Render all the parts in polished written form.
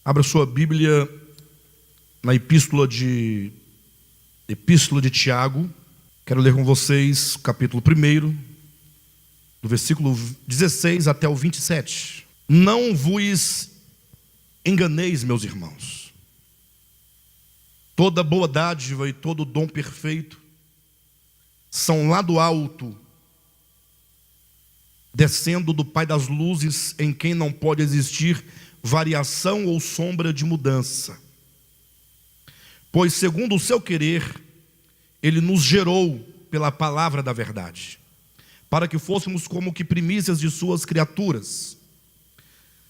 Abra sua Bíblia na Epístola de Tiago. Quero ler com vocês o capítulo 1, do versículo 16 até o 27. Não vos enganeis, meus irmãos. Toda boa dádiva e todo dom perfeito são lá do alto, descendo do Pai das luzes, em quem não pode existir variação ou sombra de mudança. Pois segundo o seu querer, Ele nos gerou pela palavra da verdade, para que fôssemos como que primícias de suas criaturas.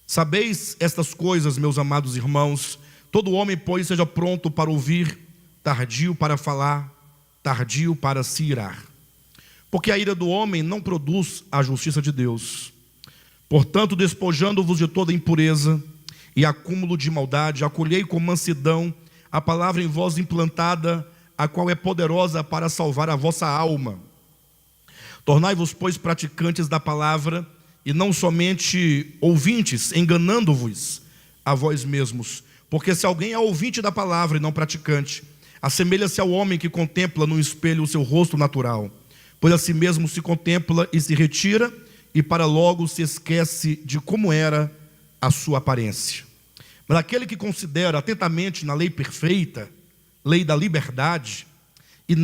Sabeis estas coisas, meus amados irmãos. Todo homem, pois, seja pronto para ouvir, tardio para falar, tardio para se irar. Porque a ira do homem não produz a justiça de Deus. Portanto, despojando-vos de toda impureza e acúmulo de maldade, acolhei com mansidão a palavra em vós implantada, a qual é poderosa para salvar a vossa alma. Tornai-vos, pois, praticantes da palavra, e não somente ouvintes, enganando-vos a vós mesmos. Porque se alguém é ouvinte da palavra e não praticante, assemelha-se ao homem que contempla no espelho o seu rosto natural. Pois a si mesmo se contempla e se retira, e para logo se esquece de como era a sua aparência. Mas aquele que considera atentamente na lei perfeita, lei da liberdade, e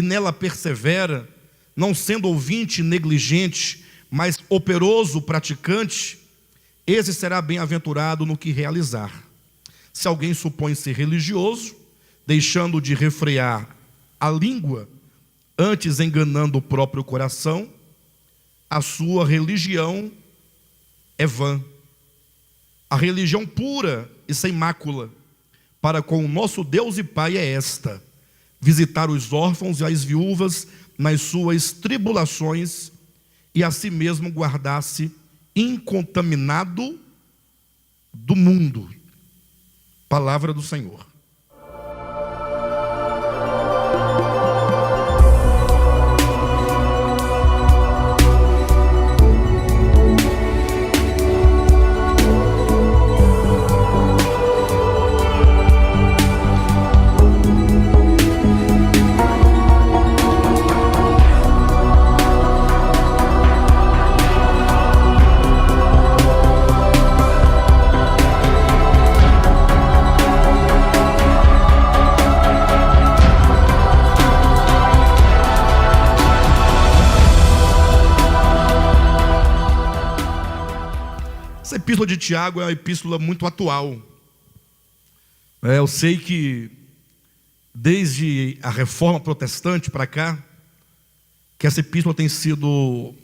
nela persevera, não sendo ouvinte negligente, mas operoso praticante, esse será bem-aventurado no que realizar. Se alguém supõe ser religioso, deixando de refrear a língua, antes enganando o próprio coração, a sua religião é vã. A religião pura e sem mácula para com o nosso Deus e Pai é esta: visitar os órfãos e as viúvas nas suas tribulações, e a si mesmo guardar-se incontaminado do mundo. Palavra do Senhor. Essa epístola de Tiago é uma epístola muito atual. Eu sei que desde a reforma protestante para cá, que essa epístola tem sido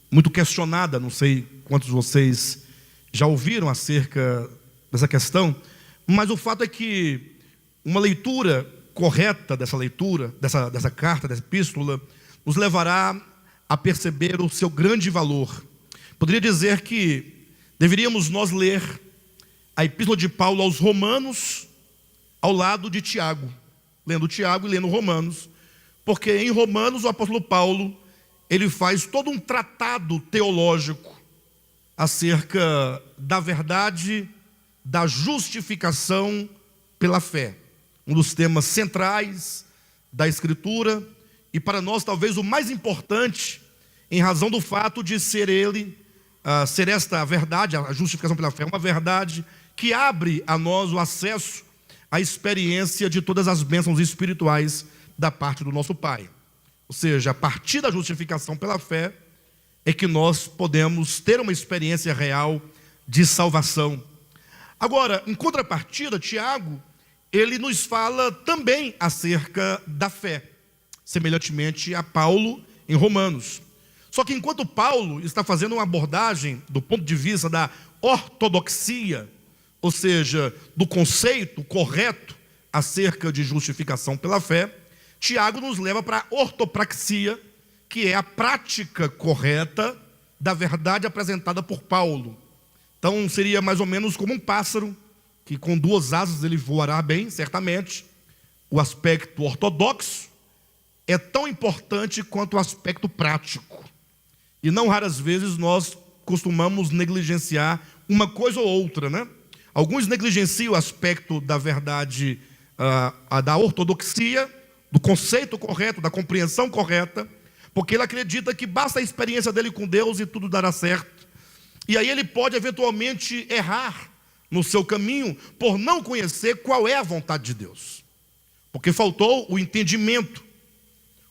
muito questionada. Não sei quantos de vocês já ouviram acerca dessa questão, mas o fato é que uma leitura correta dessa carta, dessa epístola, nos levará a perceber o seu grande valor. Poderia dizer que deveríamos nós ler a epístola de Paulo aos Romanos ao lado de Tiago, lendo Tiago e lendo Romanos, porque em Romanos o apóstolo Paulo, ele faz todo um tratado teológico acerca da verdade da justificação pela fé, um dos temas centrais da Escritura, e para nós talvez o mais importante, em razão do fato de ser esta a verdade, a justificação pela fé, uma verdade que abre a nós o acesso à experiência de todas as bênçãos espirituais da parte do nosso Pai. Ou seja, a partir da justificação pela fé é que nós podemos ter uma experiência real de salvação. Agora, em contrapartida, Tiago, ele nos fala também acerca da fé, semelhantemente a Paulo em Romanos. Só que enquanto Paulo está fazendo uma abordagem do ponto de vista da ortodoxia, ou seja, do conceito correto acerca de justificação pela fé, Tiago nos leva para a ortopraxia, que é a prática correta da verdade apresentada por Paulo. Então seria mais ou menos como um pássaro, que com duas asas ele voará bem, certamente. O aspecto ortodoxo é tão importante quanto o aspecto prático. E não raras vezes nós costumamos negligenciar uma coisa ou outra, né? Alguns negligenciam o aspecto da verdade, da ortodoxia, do conceito correto, da compreensão correta, porque ele acredita que basta a experiência dele com Deus e tudo dará certo. E aí ele pode eventualmente errar no seu caminho por não conhecer qual é a vontade de Deus, porque faltou o entendimento.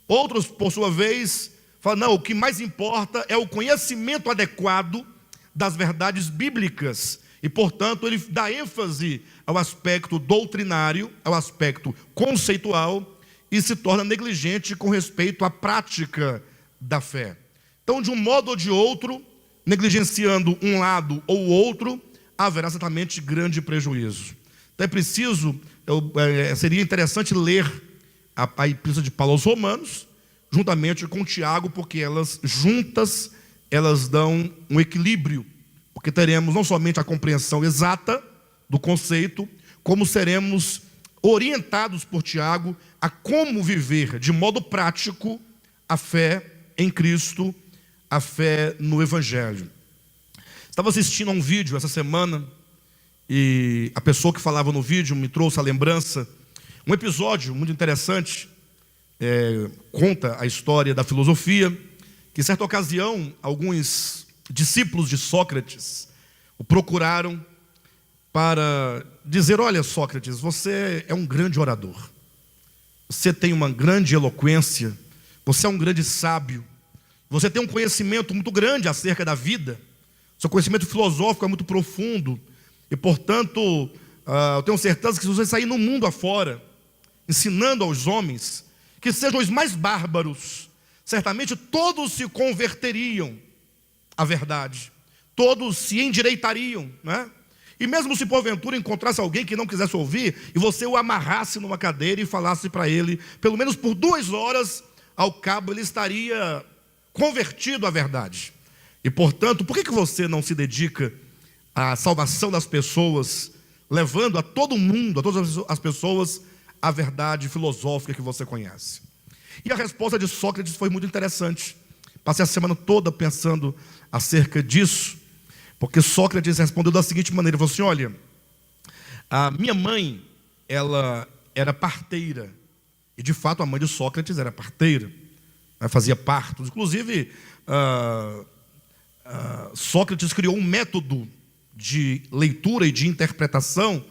Outros, por sua vez, falam, não, o que mais importa é o conhecimento adequado das verdades bíblicas. E, portanto, ele dá ênfase ao aspecto doutrinário, ao aspecto conceitual, e se torna negligente com respeito à prática da fé. Então, de um modo ou de outro, negligenciando um lado ou outro, haverá certamente grande prejuízo. Então é preciso, seria interessante ler a epístola de Paulo aos Romanos, juntamente com Tiago, porque elas juntas, elas dão um equilíbrio, porque teremos não somente a compreensão exata do conceito, como seremos orientados por Tiago a como viver de modo prático a fé em Cristo, a fé no Evangelho. Estava assistindo a um vídeo essa semana, e a pessoa que falava no vídeo me trouxe a lembrança, um episódio muito interessante, conta a história da filosofia, que em certa ocasião, alguns discípulos de Sócrates o procuraram para dizer, olha Sócrates, você é um grande orador, você tem uma grande eloquência, você é um grande sábio, você tem um conhecimento muito grande acerca da vida, seu conhecimento filosófico é muito profundo, e portanto, eu tenho certeza que se você sair no mundo afora, ensinando aos homens, que sejam os mais bárbaros, certamente todos se converteriam à verdade, todos se endireitariam, né? E mesmo se porventura encontrasse alguém que não quisesse ouvir, e você o amarrasse numa cadeira e falasse para ele, pelo menos por 2 horas, ao cabo ele estaria convertido à verdade. E portanto, por que você não se dedica à salvação das pessoas, levando a todo mundo, a todas as pessoas, a verdade filosófica que você conhece? E a resposta de Sócrates foi muito interessante. Passei a semana toda pensando acerca disso, porque Sócrates respondeu da seguinte maneira, falou assim, olha, a minha mãe, ela era parteira, e de fato a mãe de Sócrates era parteira, fazia partos, inclusive Sócrates criou um método de leitura e de interpretação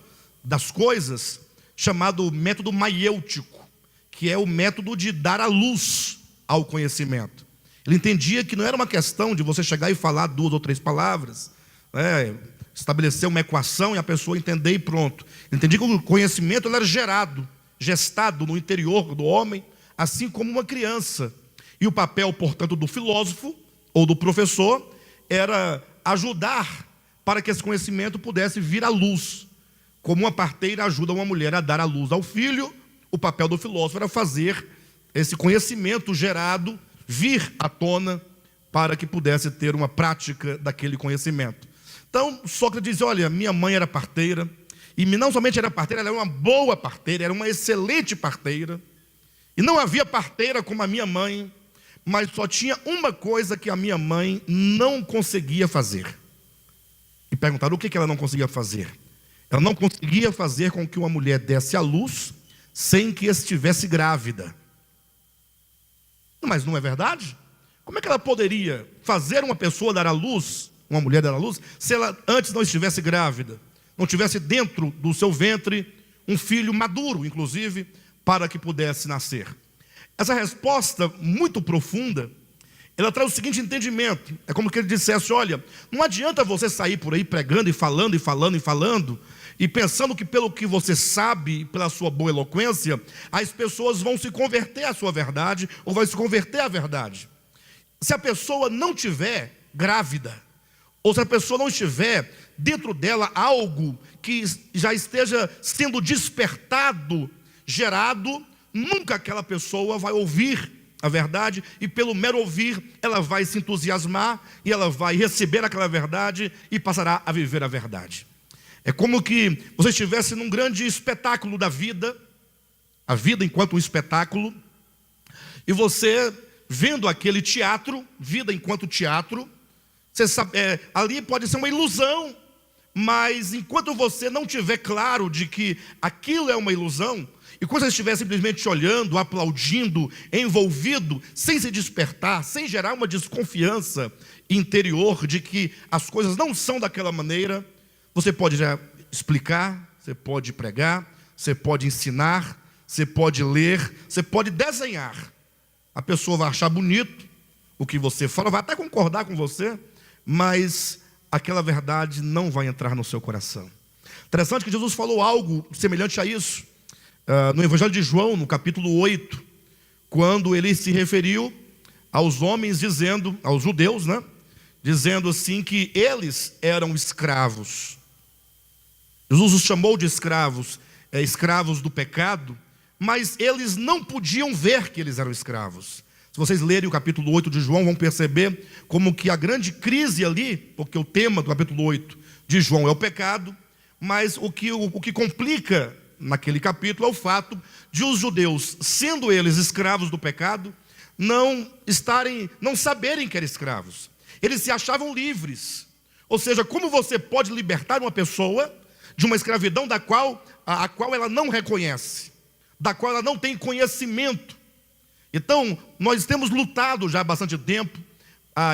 das coisas, chamado método maiêutico, que é o método de dar a luz ao conhecimento. Ele entendia que não era uma questão de você chegar e falar 2 ou 3 palavras, estabelecer uma equação e a pessoa entender e pronto. Ele entendia que o conhecimento ele era gestado no interior do homem, assim como uma criança. E o papel, portanto, do filósofo ou do professor era ajudar para que esse conhecimento pudesse vir à luz. Como uma parteira ajuda uma mulher a dar à luz ao filho, o papel do filósofo era fazer esse conhecimento gerado vir à tona para que pudesse ter uma prática daquele conhecimento. Então, Sócrates diz, olha, minha mãe era parteira, e não somente era parteira, ela era uma boa parteira, era uma excelente parteira, e não havia parteira como a minha mãe, mas só tinha uma coisa que a minha mãe não conseguia fazer. E perguntaram o que ela não conseguia fazer. Ela não conseguia fazer com que uma mulher desse à luz sem que estivesse grávida. Mas não é verdade? Como é que ela poderia fazer uma pessoa dar à luz, uma mulher dar à luz, se ela antes não estivesse grávida, não tivesse dentro do seu ventre um filho maduro, inclusive, para que pudesse nascer? Essa resposta muito profunda, ela traz o seguinte entendimento. É como que ele dissesse, olha, não adianta você sair por aí pregando e falando, e pensando que pelo que você sabe, pela sua boa eloquência, as pessoas vão se converter à sua verdade, ou vão se converter à verdade. Se a pessoa não tiver grávida, ou se a pessoa não estiver dentro dela algo que já esteja sendo despertado, gerado, nunca aquela pessoa vai ouvir a verdade, e pelo mero ouvir, ela vai se entusiasmar, e ela vai receber aquela verdade, e passará a viver a verdade. É como que você estivesse num grande espetáculo da vida, a vida enquanto um espetáculo, e você vendo aquele teatro, vida enquanto teatro, você sabe, ali pode ser uma ilusão, mas enquanto você não tiver claro de que aquilo é uma ilusão, e quando você estiver simplesmente olhando, aplaudindo, envolvido, sem se despertar, sem gerar uma desconfiança interior de que as coisas não são daquela maneira, você pode já explicar, você pode pregar, você pode ensinar, você pode ler, você pode desenhar. A pessoa vai achar bonito o que você fala, vai até concordar com você, mas aquela verdade não vai entrar no seu coração. Interessante que Jesus falou algo semelhante a isso, no Evangelho de João, no capítulo 8, quando ele se referiu aos homens dizendo, aos judeus, né? Dizendo assim que eles eram escravos. Jesus os chamou de escravos, escravos do pecado, mas eles não podiam ver que eles eram escravos. Se vocês lerem o capítulo 8 de João, vão perceber como que a grande crise ali, porque o tema do capítulo 8 de João é o pecado, mas o que complica naquele capítulo é o fato de os judeus, sendo eles escravos do pecado, não saberem que eram escravos. Eles se achavam livres. Ou seja, como você pode libertar uma pessoa de uma escravidão a qual ela não reconhece, da qual ela não tem conhecimento? Então, nós temos lutado já há bastante tempo,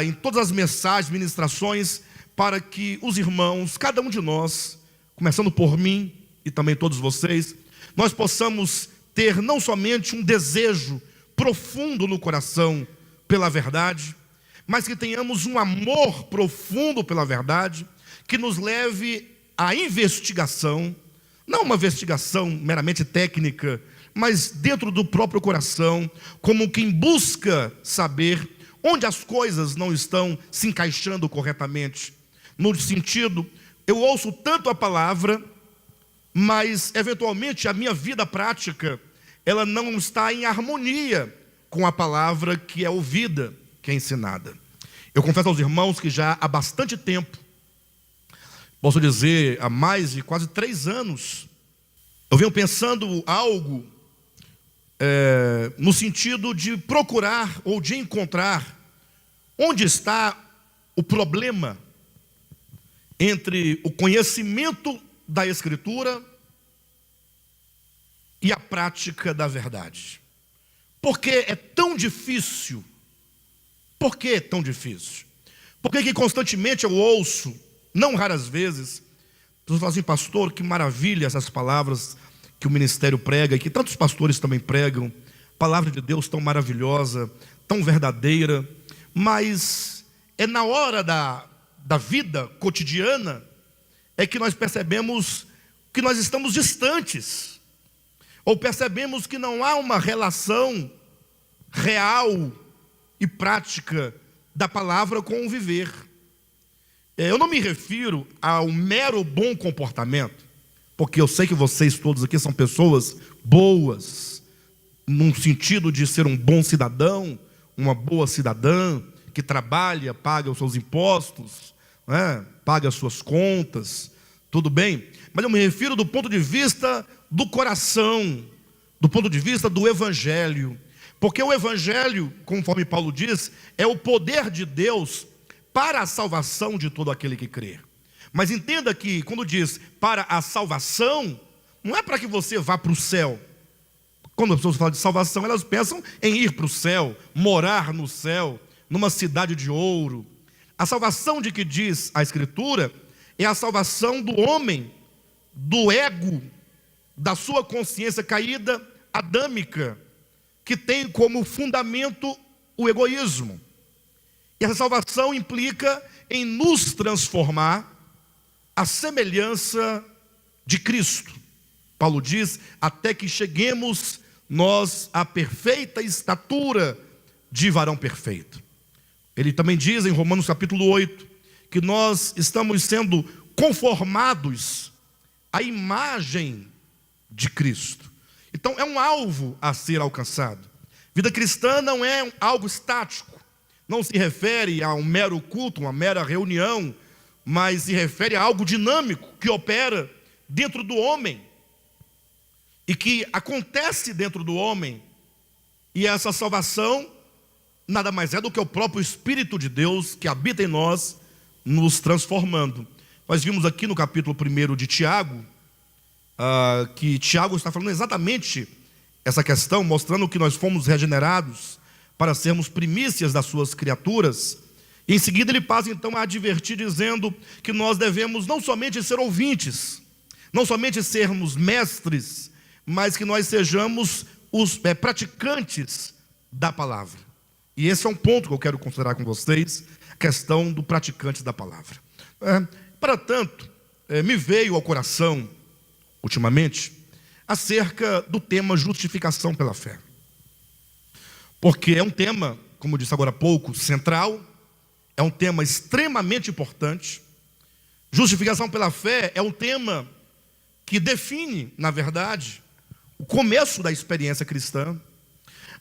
em todas as mensagens, ministrações, para que os irmãos, cada um de nós, começando por mim e também todos vocês, nós possamos ter não somente um desejo profundo no coração pela verdade, mas que tenhamos um amor profundo pela verdade, que nos leve à investigação, não uma investigação meramente técnica, mas dentro do próprio coração, como quem busca saber onde as coisas não estão se encaixando corretamente. No sentido, eu ouço tanto a palavra, mas eventualmente a minha vida prática, ela não está em harmonia com a palavra que é ouvida, que é ensinada. Eu confesso aos irmãos que já há bastante tempo, posso dizer há mais de quase 3 anos, eu venho pensando algo no sentido de procurar ou de encontrar onde está o problema entre o conhecimento da Escritura e a prática da verdade. Por que é tão difícil? Por que é tão difícil? Por que constantemente eu ouço, não raras vezes, pessoas falam assim: pastor, que maravilha essas palavras que o ministério prega, e que tantos pastores também pregam, palavra de Deus tão maravilhosa, tão verdadeira, mas é na hora da vida cotidiana é que nós percebemos que nós estamos distantes, ou percebemos que não há uma relação real e prática da palavra com o viver. Eu não me refiro ao mero bom comportamento, porque eu sei que vocês todos aqui são pessoas boas, num sentido de ser um bom cidadão, uma boa cidadã, que trabalha, paga os seus impostos, né? Paga as suas contas, tudo bem, mas eu me refiro do ponto de vista do coração, do ponto de vista do Evangelho, porque o Evangelho, conforme Paulo diz, é o poder de Deus para a salvação de todo aquele que crê. Mas entenda que quando diz para a salvação, não é para que você vá para o céu. Quando as pessoas falam de salvação, elas pensam em ir para o céu, morar no céu, numa cidade de ouro. A salvação de que diz a Escritura é a salvação do homem, do ego, da sua consciência caída, adâmica, que tem como fundamento o egoísmo. E essa salvação implica em nos transformar à semelhança de Cristo. Paulo diz, até que cheguemos nós à perfeita estatura de varão perfeito. Ele também diz em Romanos capítulo 8, que nós estamos sendo conformados à imagem de Cristo. Então é um alvo a ser alcançado. Vida cristã não é algo estático, não se refere a um mero culto, uma mera reunião, mas se refere a algo dinâmico que opera dentro do homem e que acontece dentro do homem. E essa salvação nada mais é do que o próprio Espírito de Deus que habita em nós, nos transformando. Nós vimos aqui no capítulo 1 de Tiago, que Tiago está falando exatamente essa questão, mostrando que nós fomos regenerados para sermos primícias das suas criaturas. E em seguida ele passa então a advertir, dizendo que nós devemos não somente ser ouvintes, não somente sermos mestres, mas que nós sejamos os praticantes da palavra. E esse é um ponto que eu quero considerar com vocês, a questão do praticante da palavra. Para tanto, me veio ao coração, ultimamente, acerca do tema justificação pela fé. Porque é um tema, como eu disse agora há pouco, central, é um tema extremamente importante. Justificação pela fé é um tema que define, na verdade, o começo da experiência cristã.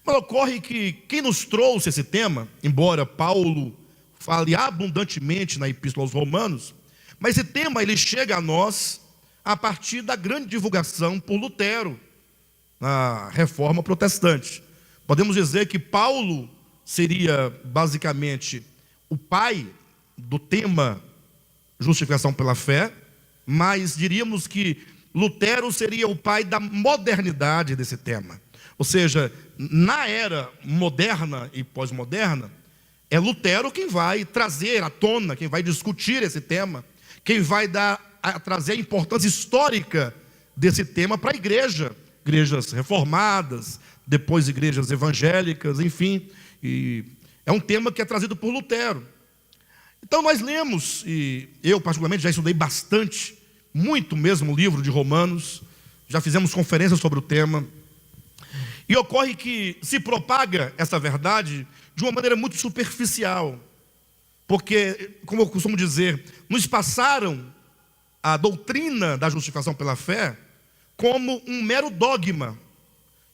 Mas ocorre que quem nos trouxe esse tema, embora Paulo fale abundantemente na Epístola aos Romanos, mas esse tema ele chega a nós a partir da grande divulgação por Lutero, na Reforma Protestante. Podemos dizer que Paulo seria basicamente o pai do tema justificação pela fé, mas diríamos que Lutero seria o pai da modernidade desse tema. Ou seja, na era moderna e pós-moderna, é Lutero quem vai trazer à tona, quem vai discutir esse tema, quem vai trazer a importância histórica desse tema para a igreja, igrejas reformadas, depois igrejas evangélicas, enfim, e é um tema que é trazido por Lutero. Então nós lemos, e eu particularmente já estudei bastante, muito mesmo o livro de Romanos, já fizemos conferências sobre o tema, e ocorre que se propaga essa verdade de uma maneira muito superficial, porque, como eu costumo dizer, nos passaram a doutrina da justificação pela fé como um mero dogma,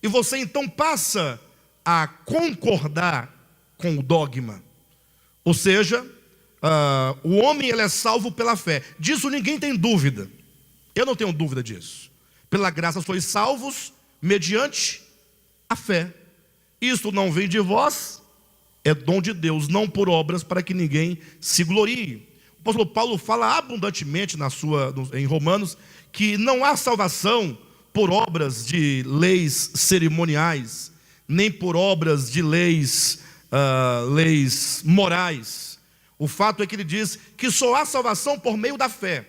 e você então passa a concordar com o dogma, ou seja, o homem ele é salvo pela fé, disso ninguém tem dúvida, eu não tenho dúvida disso, pela graça sois salvos mediante a fé, isto não vem de vós, é dom de Deus, não por obras para que ninguém se glorie. O apóstolo Paulo fala abundantemente em Romanos que não há salvação por obras de leis cerimoniais, nem por obras de leis morais. O fato é que ele diz que só há salvação por meio da fé.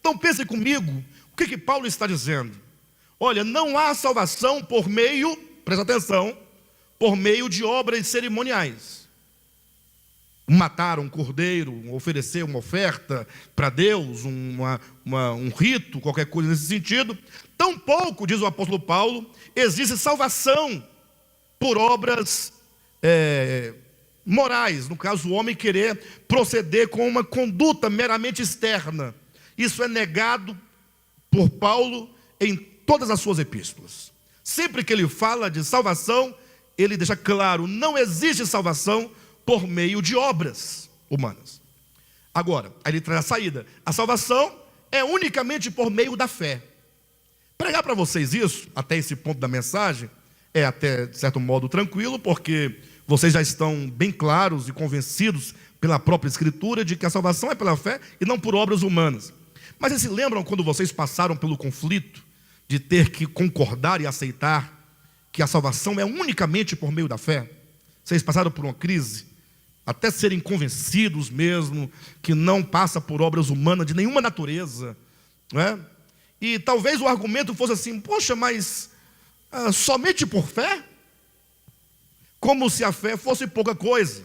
Então pense comigo, o que Paulo está dizendo? Olha, não há salvação por meio, presta atenção, por meio de obras cerimoniais. Matar um cordeiro, oferecer uma oferta para Deus, um rito, qualquer coisa nesse sentido. Tampouco, diz o apóstolo Paulo, existe salvação por obras morais. No caso, o homem querer proceder com uma conduta meramente externa. Isso é negado por Paulo em todas as suas epístolas. Sempre que ele fala de salvação, ele deixa claro, não existe salvação por meio de obras humanas. Agora, aí ele traz a saída. A salvação é unicamente por meio da fé. Pregar para vocês isso, até esse ponto da mensagem, é até, de certo modo, tranquilo, porque vocês já estão bem claros e convencidos pela própria Escritura de que a salvação é pela fé e não por obras humanas. Mas vocês se lembram quando vocês passaram pelo conflito de ter que concordar e aceitar que a salvação é unicamente por meio da fé? Vocês passaram por uma crise, até serem convencidos mesmo que não passa por obras humanas de nenhuma natureza, não é? E talvez o argumento fosse assim: poxa, mas somente por fé? Como se a fé fosse pouca coisa.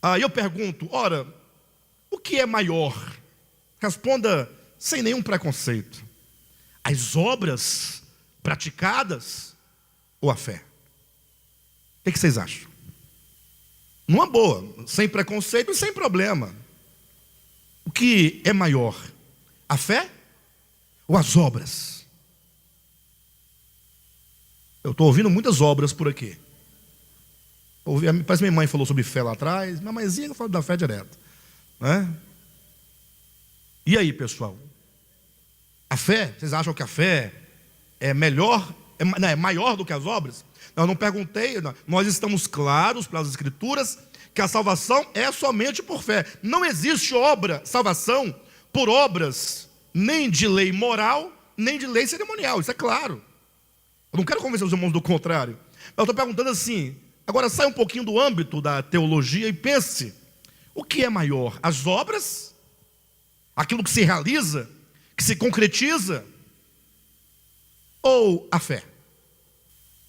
Aí eu pergunto, ora, o que é maior? Responda sem nenhum preconceito: as obras praticadas ou a fé? O que vocês acham? Numa boa, sem preconceito e sem problema. O que é maior? A fé ou as obras? Eu estou ouvindo muitas obras por aqui. Parece que minha mãe falou sobre fé lá atrás. Minha mãezinha fala da fé direto, né? E aí, pessoal? A fé, vocês acham que a fé é melhor, é maior do que as obras? Eu não perguntei, nós estamos claros pelas Escrituras que a salvação é somente por fé. Não existe obra, salvação, por obras nem de lei moral, nem de lei cerimonial, isso é claro. Eu não quero convencer os irmãos do contrário. Eu estou perguntando assim, agora sai um pouquinho do âmbito da teologia e pense, o que é maior? As obras? Aquilo que se realiza, que se concretiza? Ou a fé?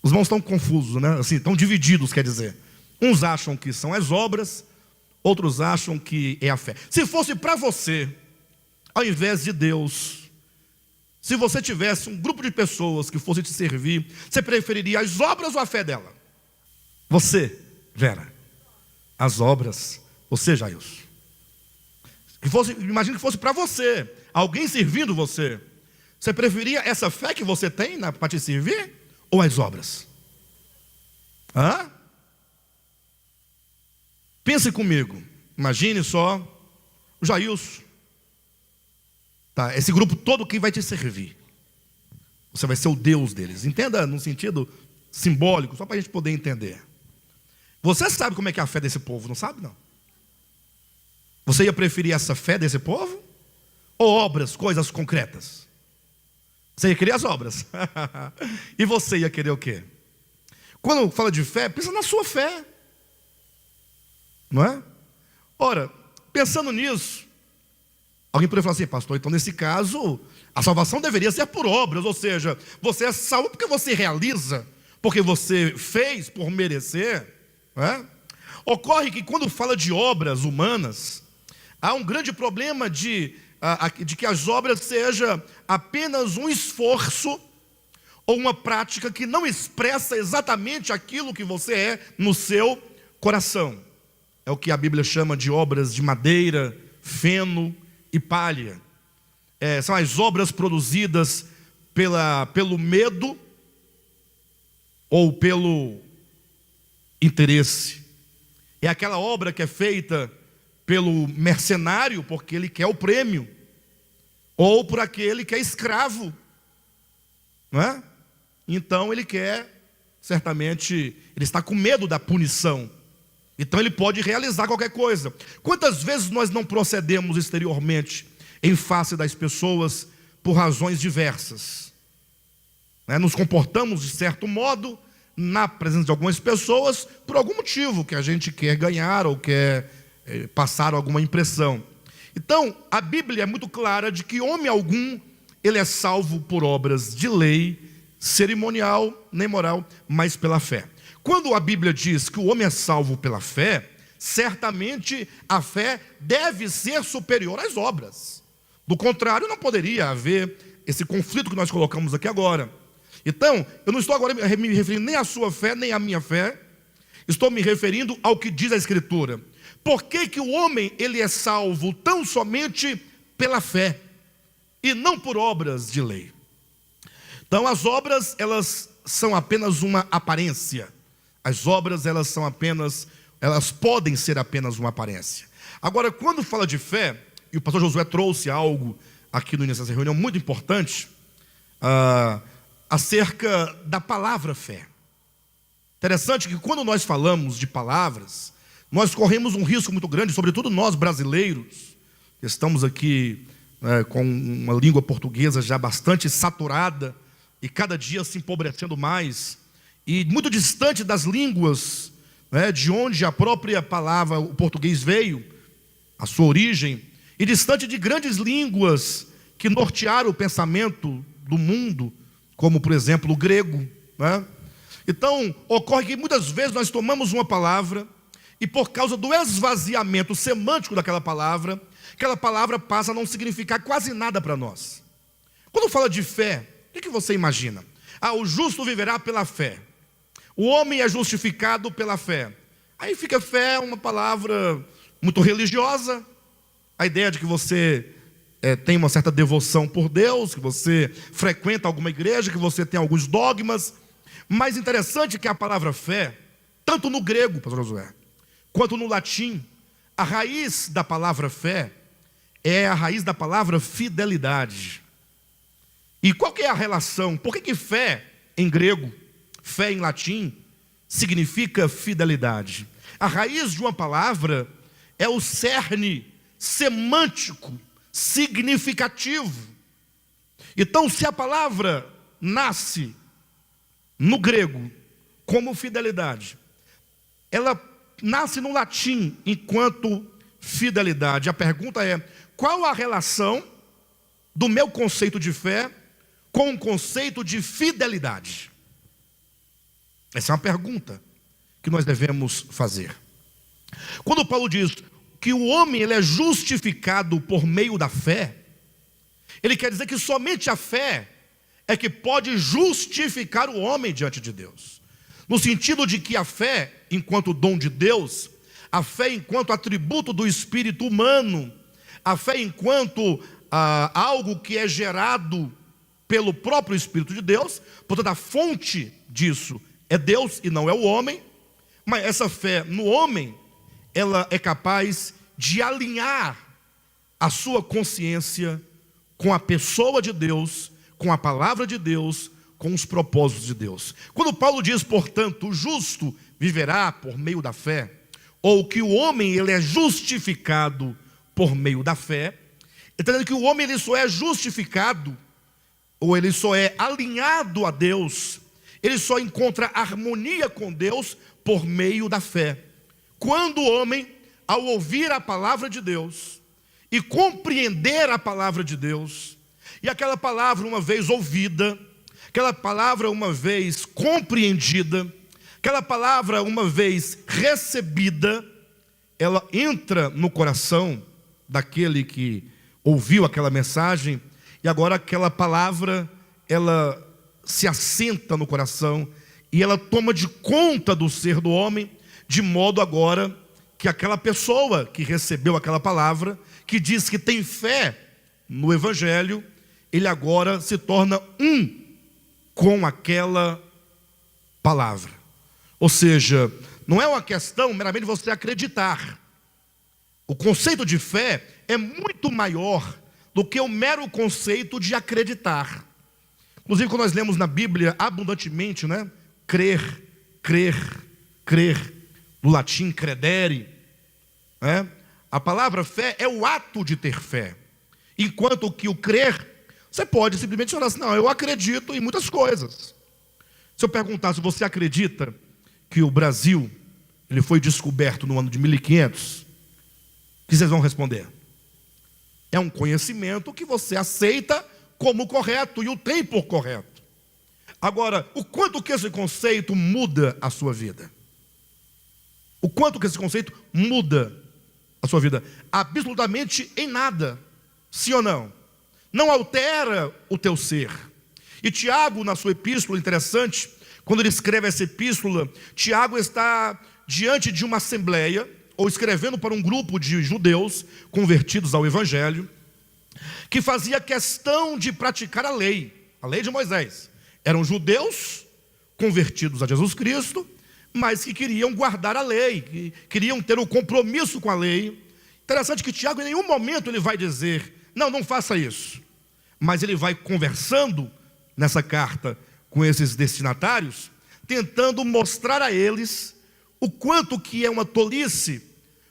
Os irmãos estão confusos, né? Assim, estão divididos, quer dizer. Uns acham que são as obras, outros acham que é a fé. Se fosse para você, ao invés de Deus, se você tivesse um grupo de pessoas que fosse te servir, você preferiria as obras ou a fé dela? Você, Vera, as obras, você, Jailson. Imagina que fosse para você, alguém servindo você. Você preferia essa fé que você tem para te servir ou as obras? Hã? Pense comigo, imagine só o Jailson, tá? Esse grupo todo que vai te servir. Você vai ser o Deus deles. Entenda no sentido simbólico, só para a gente poder entender. Você sabe como é que é a fé desse povo, não sabe não? Você ia preferir essa fé desse povo? Ou obras, coisas concretas? Você ia querer as obras. E você ia querer o quê? Quando fala de fé, pensa na sua fé. Não é? Ora, pensando nisso, alguém poderia falar assim, pastor, então nesse caso, a salvação deveria ser por obras, ou seja, você é salvo porque você realiza, porque você fez por merecer, não é? Ocorre que quando fala de obras humanas, há um grande problema de que as obras sejam apenas um esforço ou uma prática que não expressa exatamente aquilo que você é no seu coração. É o que a Bíblia chama de obras de madeira, feno e palha. São as obras produzidas pelo medo ou pelo interesse. É aquela obra que é feita pelo mercenário, porque ele quer o prêmio, ou por aquele que é escravo, não é? Então ele quer, certamente, ele está com medo da punição, então ele pode realizar qualquer coisa. Quantas vezes nós não procedemos exteriormente em face das pessoas por razões diversas, né? Nos comportamos de certo modo na presença de algumas pessoas por algum motivo que a gente quer ganhar ou quer passar alguma impressão. Então a Bíblia é muito clara de que homem algum ele é salvo por obras de lei, cerimonial nem moral, mas pela fé. Quando a Bíblia diz que o homem é salvo pela fé, certamente a fé deve ser superior às obras. Do contrário, não poderia haver esse conflito que nós colocamos aqui agora. Então, eu não estou agora me referindo nem à sua fé, nem à minha fé. Estou me referindo ao que diz a Escritura. Por que que o homem ele é salvo tão somente pela fé e não por obras de lei? Então, as obras, elas são apenas uma aparência. As obras, elas podem ser apenas uma aparência. Agora, quando fala de fé, e o pastor Josué trouxe algo aqui no início dessa reunião muito importante, acerca da palavra fé. Interessante que quando nós falamos de palavras, nós corremos um risco muito grande, sobretudo nós brasileiros, que estamos aqui com uma língua portuguesa já bastante saturada, e cada dia se empobrecendo mais, e muito distante das línguas, né, de onde a própria palavra, o português veio, a sua origem, e distante de grandes línguas que nortearam o pensamento do mundo, como por exemplo o grego, né? Então ocorre que muitas vezes nós tomamos uma palavra e por causa do esvaziamento semântico daquela palavra, aquela palavra passa a não significar quase nada para nós. Quando fala de fé, o que você imagina? O justo viverá pela fé, o homem é justificado pela fé. Aí fica fé uma palavra muito religiosa, a ideia de que você tem uma certa devoção por Deus, que você frequenta alguma igreja, que você tem alguns dogmas. Mas interessante que a palavra fé, tanto no grego, pastor Josué, quanto no latim, a raiz da palavra fé é a raiz da palavra fidelidade. E qual que é a relação? Por que fé em grego, fé em latim, significa fidelidade? A raiz de uma palavra é o cerne semântico, significativo. Então, se a palavra nasce no grego como fidelidade, ela nasce no latim enquanto fidelidade. A pergunta é: qual a relação do meu conceito de fé com o conceito de fidelidade? Essa é uma pergunta que nós devemos fazer. Quando Paulo diz que o homem ele é justificado por meio da fé, ele quer dizer que somente a fé é que pode justificar o homem diante de Deus. No sentido de que a fé, enquanto dom de Deus, a fé enquanto atributo do espírito humano, a fé enquanto algo que é gerado pelo próprio Espírito de Deus, portanto a fonte disso é Deus e não é o homem, mas essa fé no homem, ela é capaz de alinhar a sua consciência com a pessoa de Deus, com a palavra de Deus, com os propósitos de Deus. Quando Paulo diz, portanto, o justo viverá por meio da fé, ou que o homem ele é justificado por meio da fé, ele está dizendo que o homem ele só é justificado, ou ele só é alinhado a Deus, ele só encontra harmonia com Deus por meio da fé. Quando o homem, ao ouvir a palavra de Deus e compreender a palavra de Deus, e aquela palavra uma vez ouvida, aquela palavra uma vez compreendida, aquela palavra uma vez recebida, ela entra no coração daquele que ouviu aquela mensagem, e agora aquela palavra, ela se assenta no coração, e ela toma de conta do ser do homem, de modo agora que aquela pessoa que recebeu aquela palavra, que diz que tem fé no Evangelho, ele agora se torna um com aquela palavra. Ou seja, não é uma questão meramente de você acreditar. O conceito de fé é muito maior do que o mero conceito de acreditar. Inclusive, quando nós lemos na Bíblia abundantemente, né? Crer, crer, crer, do latim credere, né? A palavra fé é o ato de ter fé, enquanto que o crer, você pode simplesmente falar assim: não, eu acredito em muitas coisas. Se eu perguntar se você acredita que o Brasil ele foi descoberto no ano de 1500, o que vocês vão responder? É um conhecimento que você aceita como correto e o tem por correto. Agora, o quanto que esse conceito muda a sua vida? O quanto que esse conceito muda a sua vida? Absolutamente em nada. Sim ou não? Não altera o teu ser. E Tiago, na sua epístola, interessante, quando ele escreve essa epístola, Tiago está diante de uma assembleia, ou escrevendo para um grupo de judeus convertidos ao Evangelho, que fazia questão de praticar a lei de Moisés. Eram judeus convertidos a Jesus Cristo, mas que queriam guardar a lei, que queriam ter o compromisso com a lei. Interessante que Tiago em nenhum momento ele vai dizer: não faça isso. Mas ele vai conversando nessa carta com esses destinatários, tentando mostrar a eles o quanto que é uma tolice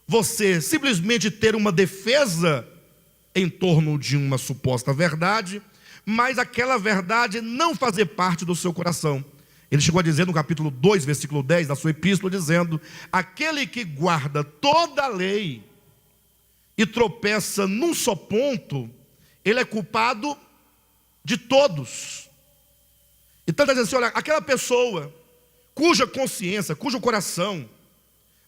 você simplesmente ter uma defesa em torno de uma suposta verdade, mas aquela verdade não fazer parte do seu coração. Ele chegou a dizer no capítulo 2, versículo 10 da sua epístola, dizendo: aquele que guarda toda a lei e tropeça num só ponto, ele é culpado de todos. Então ele diz assim: olha, aquela pessoa cuja consciência, cujo coração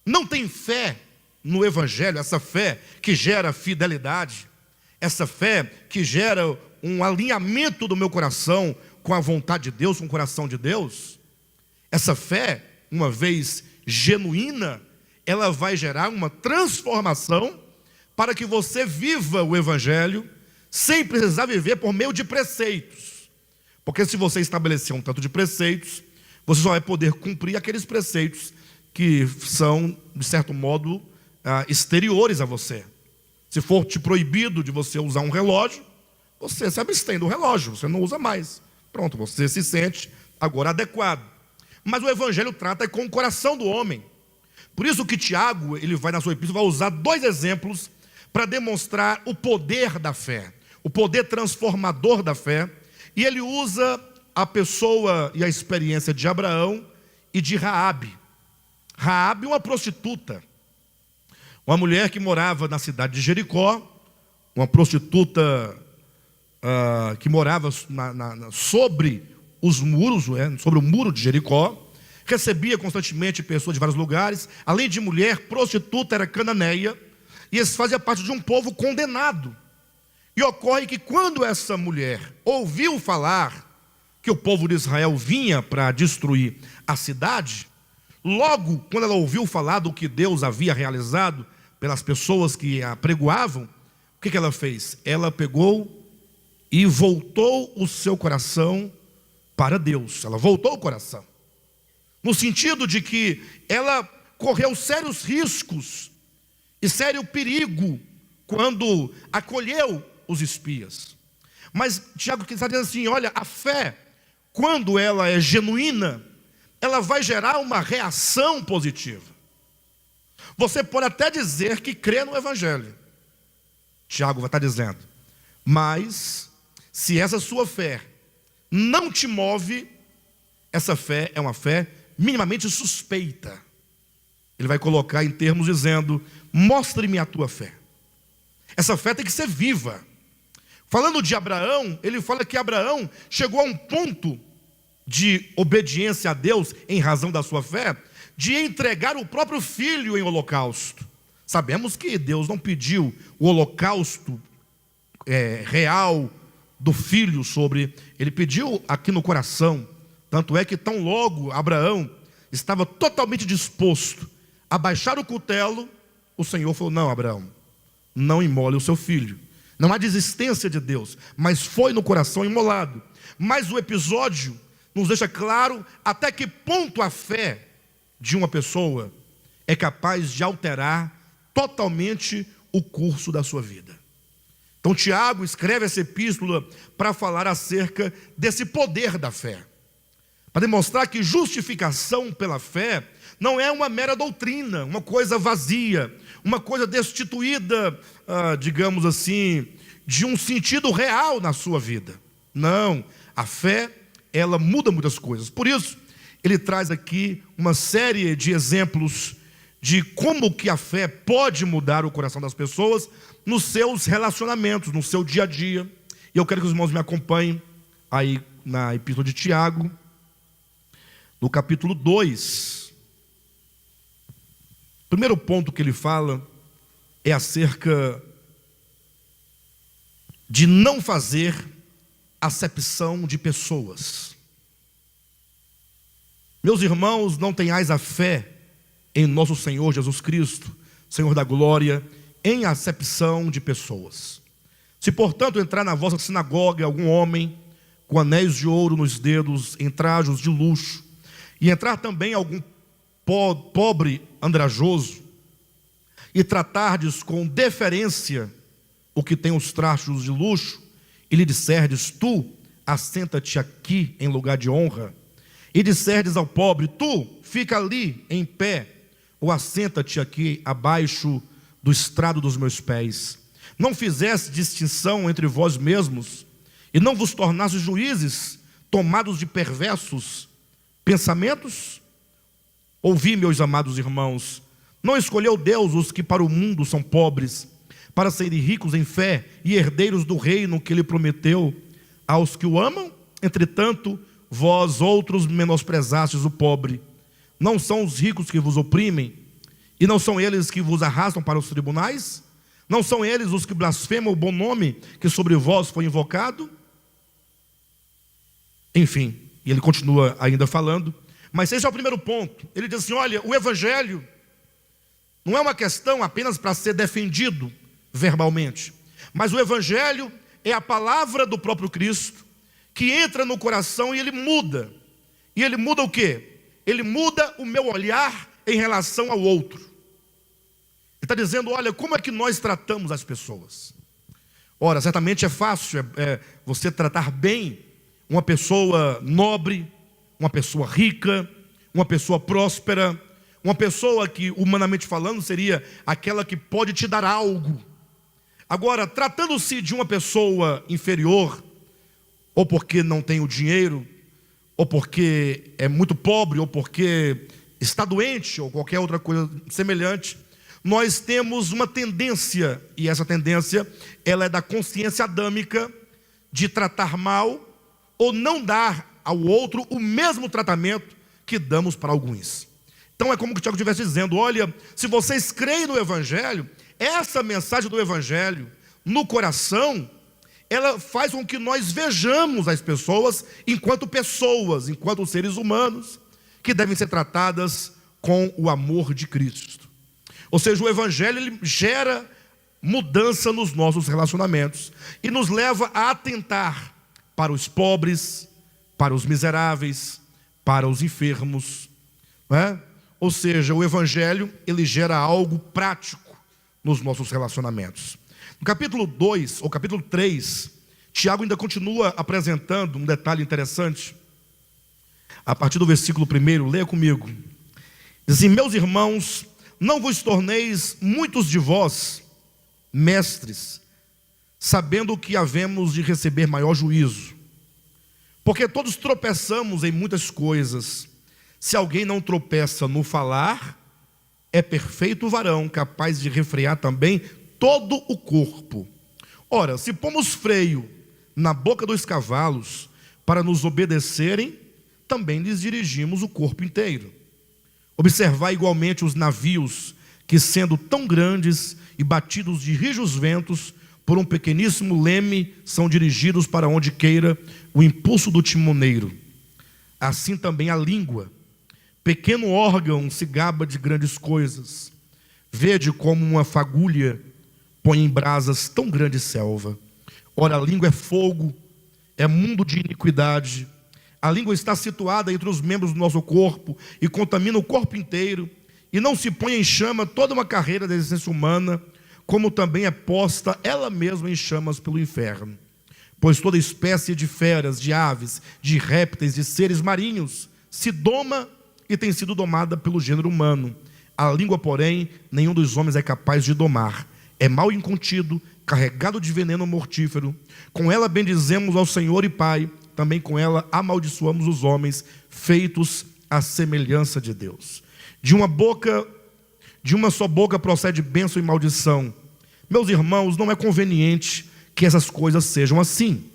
não tem fé no Evangelho, essa fé que gera fidelidade, essa fé que gera um alinhamento do meu coração com a vontade de Deus, com o coração de Deus, essa fé, uma vez genuína, ela vai gerar uma transformação para que você viva o Evangelho sem precisar viver por meio de preceitos. Porque se você estabelecer um tanto de preceitos, você só vai poder cumprir aqueles preceitos que são, de certo modo, exteriores a você. Se for te proibido de você usar um relógio, você se abstém do relógio, você não usa mais. Pronto, você se sente agora adequado. Mas o Evangelho trata com o coração do homem. Por isso que Tiago, ele vai na sua epístola, vai usar dois exemplos para demonstrar o poder da fé, o poder transformador da fé, e ele usa a pessoa e a experiência de Abraão e de Raabe. Raabe, uma prostituta, uma mulher que morava na cidade de Jericó, uma prostituta que morava sobre os muros, sobre o muro de Jericó, recebia constantemente pessoas de vários lugares. Além de mulher, prostituta, era cananeia, e eles faziam parte de um povo condenado. E ocorre que quando essa mulher ouviu falar que o povo de Israel vinha para destruir a cidade, logo quando ela ouviu falar do que Deus havia realizado pelas pessoas que a pregoavam, o que ela fez? Ela pegou e voltou o seu coração para Deus. Ela voltou o coração, no sentido de que ela correu sérios riscos e sério perigo quando acolheu os espias. Mas Tiago está dizendo assim: olha, a fé, quando ela é genuína, ela vai gerar uma reação positiva. Você pode até dizer que crê no Evangelho, Tiago vai estar dizendo, mas se essa sua fé não te move, essa fé é uma fé minimamente suspeita. Ele vai colocar em termos dizendo: mostre-me a tua fé. Essa fé tem que ser viva. Falando de Abraão, ele fala que Abraão chegou a um ponto de obediência a Deus, em razão da sua fé, de entregar o próprio filho em holocausto. Sabemos que Deus não pediu o holocausto real do filho sobre, ele pediu aqui no coração. Tanto é que tão logo Abraão estava totalmente disposto a baixar o cutelo, o Senhor falou: não, Abraão, não imole o seu filho. Não há desistência de Deus, mas foi no coração imolado. Mas o episódio nos deixa claro até que ponto a fé de uma pessoa é capaz de alterar totalmente o curso da sua vida. Então Tiago escreve essa epístola para falar acerca desse poder da fé, para demonstrar que justificação pela fé não é uma mera doutrina, uma coisa vazia, uma coisa destituída, digamos assim, de um sentido real na sua vida. Não, a fé, ela muda muitas coisas. Por isso, ele traz aqui uma série de exemplos de como que a fé pode mudar o coração das pessoas nos seus relacionamentos, no seu dia a dia. E eu quero que os irmãos me acompanhem aí na epístola de Tiago, no capítulo 2. O primeiro ponto que ele fala é acerca de não fazer acepção de pessoas. Meus irmãos, não tenhais a fé em nosso Senhor Jesus Cristo, Senhor da glória, em acepção de pessoas. Se, portanto, entrar na vossa sinagoga algum homem com anéis de ouro nos dedos, em trajos de luxo, e entrar também algum pobre andrajoso, e tratardes com deferência o que tem os trajos de luxo, e lhe disserdes: tu, assenta-te aqui em lugar de honra, e disserdes ao pobre: tu, fica ali em pé, ou assenta-te aqui abaixo do estrado dos meus pés. Não fizeste distinção entre vós mesmos, e não vos tornastes juízes, tomados de perversos pensamentos? Ouvi, meus amados irmãos, não escolheu Deus os que para o mundo são pobres, para serem ricos em fé e herdeiros do reino que Ele prometeu aos que o amam? Entretanto, vós outros menosprezastes o pobre. Não são os ricos que vos oprimem, e não são eles que vos arrastam para os tribunais? Não são eles os que blasfemam o bom nome que sobre vós foi invocado? Enfim, e ele continua ainda falando, mas esse é o primeiro ponto. Ele diz assim: olha, o Evangelho não é uma questão apenas para ser defendido verbalmente, mas o Evangelho é a palavra do próprio Cristo, que entra no coração e ele muda. E ele muda o quê? Ele muda o meu olhar em relação ao outro. Ele está dizendo: olha, como é que nós tratamos as pessoas? Ora, certamente é fácil você tratar bem uma pessoa nobre, uma pessoa rica, uma pessoa próspera, uma pessoa que, humanamente falando, seria aquela que pode te dar algo. Agora, tratando-se de uma pessoa inferior, ou porque não tem o dinheiro, ou porque é muito pobre, ou porque está doente, ou qualquer outra coisa semelhante, nós temos uma tendência, e essa tendência, ela é da consciência adâmica, de tratar mal, ou não dar ao outro o mesmo tratamento que damos para alguns. Então é como que o Tiago estivesse dizendo: olha, se vocês creem no Evangelho, essa mensagem do Evangelho no coração, ela faz com que nós vejamos as pessoas, enquanto seres humanos, que devem ser tratadas com o amor de Cristo. Ou seja, o Evangelho ele gera mudança nos nossos relacionamentos e nos leva a atentar para os pobres, para os miseráveis, para os enfermos, não é? Ou seja, o Evangelho ele gera algo prático nos nossos relacionamentos. No capítulo 2, ou capítulo 3, Tiago ainda continua apresentando um detalhe interessante. A partir do versículo 1, leia comigo. Diz assim: meus irmãos, não vos torneis muitos de vós mestres, sabendo que havemos de receber maior juízo. Porque todos tropeçamos em muitas coisas. Se alguém não tropeça no falar, é perfeito varão, capaz de refrear também todo o corpo. Ora, se pomos freio na boca dos cavalos para nos obedecerem, também lhes dirigimos o corpo inteiro. Observai igualmente os navios, que sendo tão grandes e batidos de rijos ventos, por um pequeníssimo leme, são dirigidos para onde queira o impulso do timoneiro. Assim também a língua, pequeno órgão, se gaba de grandes coisas. Vede como uma fagulha põe em brasas tão grande selva. Ora, a língua é fogo, é mundo de iniquidade. A língua está situada entre os membros do nosso corpo e contamina o corpo inteiro, e não se põe em chama toda uma carreira da existência humana, como também é posta ela mesma em chamas pelo inferno. Pois toda espécie de feras, de aves, de répteis, de seres marinhos se doma e tem sido domada pelo gênero humano. A língua, porém, nenhum dos homens é capaz de domar. É mal incontido, carregado de veneno mortífero. Com ela bendizemos ao Senhor e Pai, também com ela amaldiçoamos os homens, feitos à semelhança de Deus. De uma só boca procede bênção e maldição. Meus irmãos, não é conveniente que essas coisas sejam assim.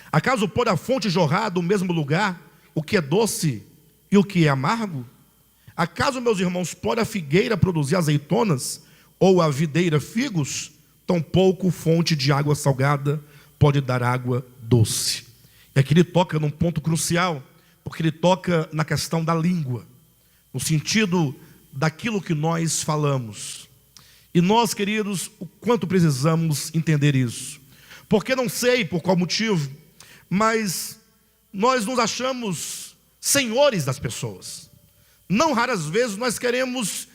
Acaso pode a fonte jorrar do mesmo lugar o que é doce e o que é amargo? Acaso, meus irmãos, pode a figueira produzir azeitonas, ou a videira figos? Tampouco fonte de água salgada pode dar água doce. E aqui ele toca num ponto crucial, porque ele toca na questão da língua, no sentido daquilo que nós falamos. E nós, queridos, o quanto precisamos entender isso. Porque não sei por qual motivo, mas nós nos achamos senhores das pessoas. Não raras vezes nós queremos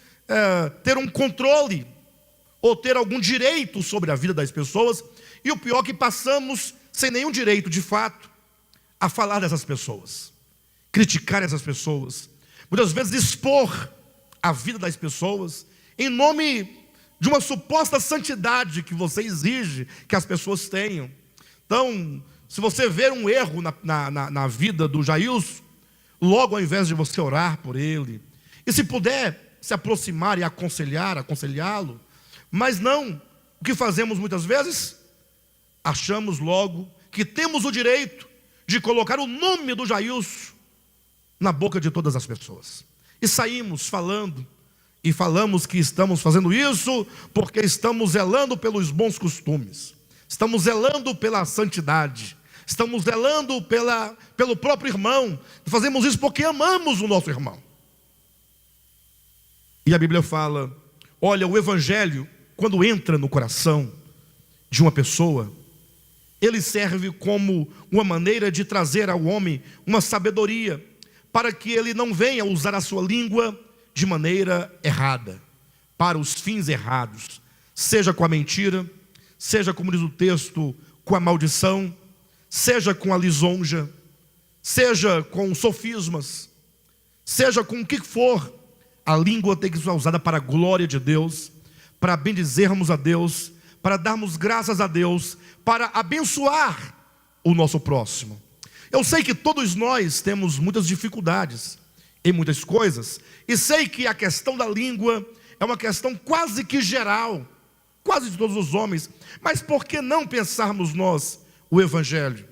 ter um controle ou ter algum direito sobre a vida das pessoas, e o pior é que passamos sem nenhum direito de fato a falar dessas pessoas, criticar essas pessoas, muitas vezes expor a vida das pessoas em nome de uma suposta santidade que você exige que as pessoas tenham. Então, se você ver um erro na vida do Jailson, logo ao invés de você orar por ele, e se puder se aproximar e aconselhá-lo, mas não, o que fazemos muitas vezes? Achamos logo que temos o direito de colocar o nome do Jailson na boca de todas as pessoas. E saímos falando, e falamos que estamos fazendo isso porque estamos zelando pelos bons costumes, estamos zelando pela santidade, estamos zelando pelo próprio irmão, fazemos isso porque amamos o nosso irmão. E a Bíblia fala, olha, o Evangelho, quando entra no coração de uma pessoa, ele serve como uma maneira de trazer ao homem uma sabedoria, para que ele não venha usar a sua língua de maneira errada, para os fins errados, seja com a mentira, seja, como diz o texto, com a maldição, seja com a lisonja, seja com sofismas, seja com o que for. A língua tem que ser usada para a glória de Deus, para bendizermos a Deus, para darmos graças a Deus, para abençoar o nosso próximo. Eu sei que todos nós temos muitas dificuldades em muitas coisas, e sei que a questão da língua é uma questão quase que geral, quase de todos os homens. Mas por que não pensarmos nós o Evangelho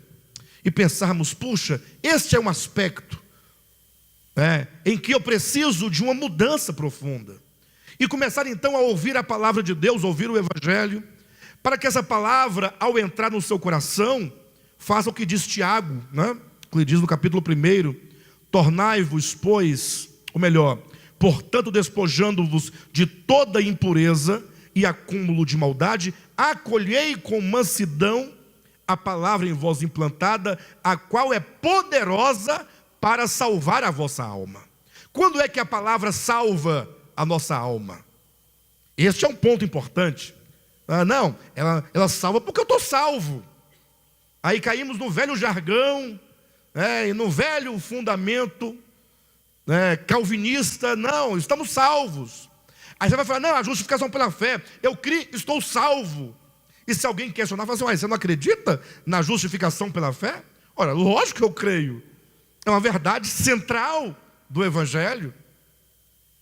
e pensarmos, puxa, este é um aspecto em que eu preciso de uma mudança profunda, e começar então a ouvir a palavra de Deus, ouvir o Evangelho, para que essa palavra, ao entrar no seu coração, faça o que diz Tiago, que diz no capítulo 1: tornai-vos, pois, ou melhor, portanto, despojando-vos de toda impureza e acúmulo de maldade, acolhei com mansidão a palavra em vós implantada, a qual é poderosa para salvar a vossa alma. Quando é que a palavra salva a nossa alma? Este é um ponto importante. Não, ela salva porque eu estou salvo. Aí caímos no velho jargão, e no velho fundamento calvinista. Não, estamos salvos. Aí você vai falar, não, a justificação pela fé, eu criei, estou salvo. E se alguém questionar, fala assim, você não acredita na justificação pela fé? Olha, lógico que eu creio. É uma verdade central do Evangelho.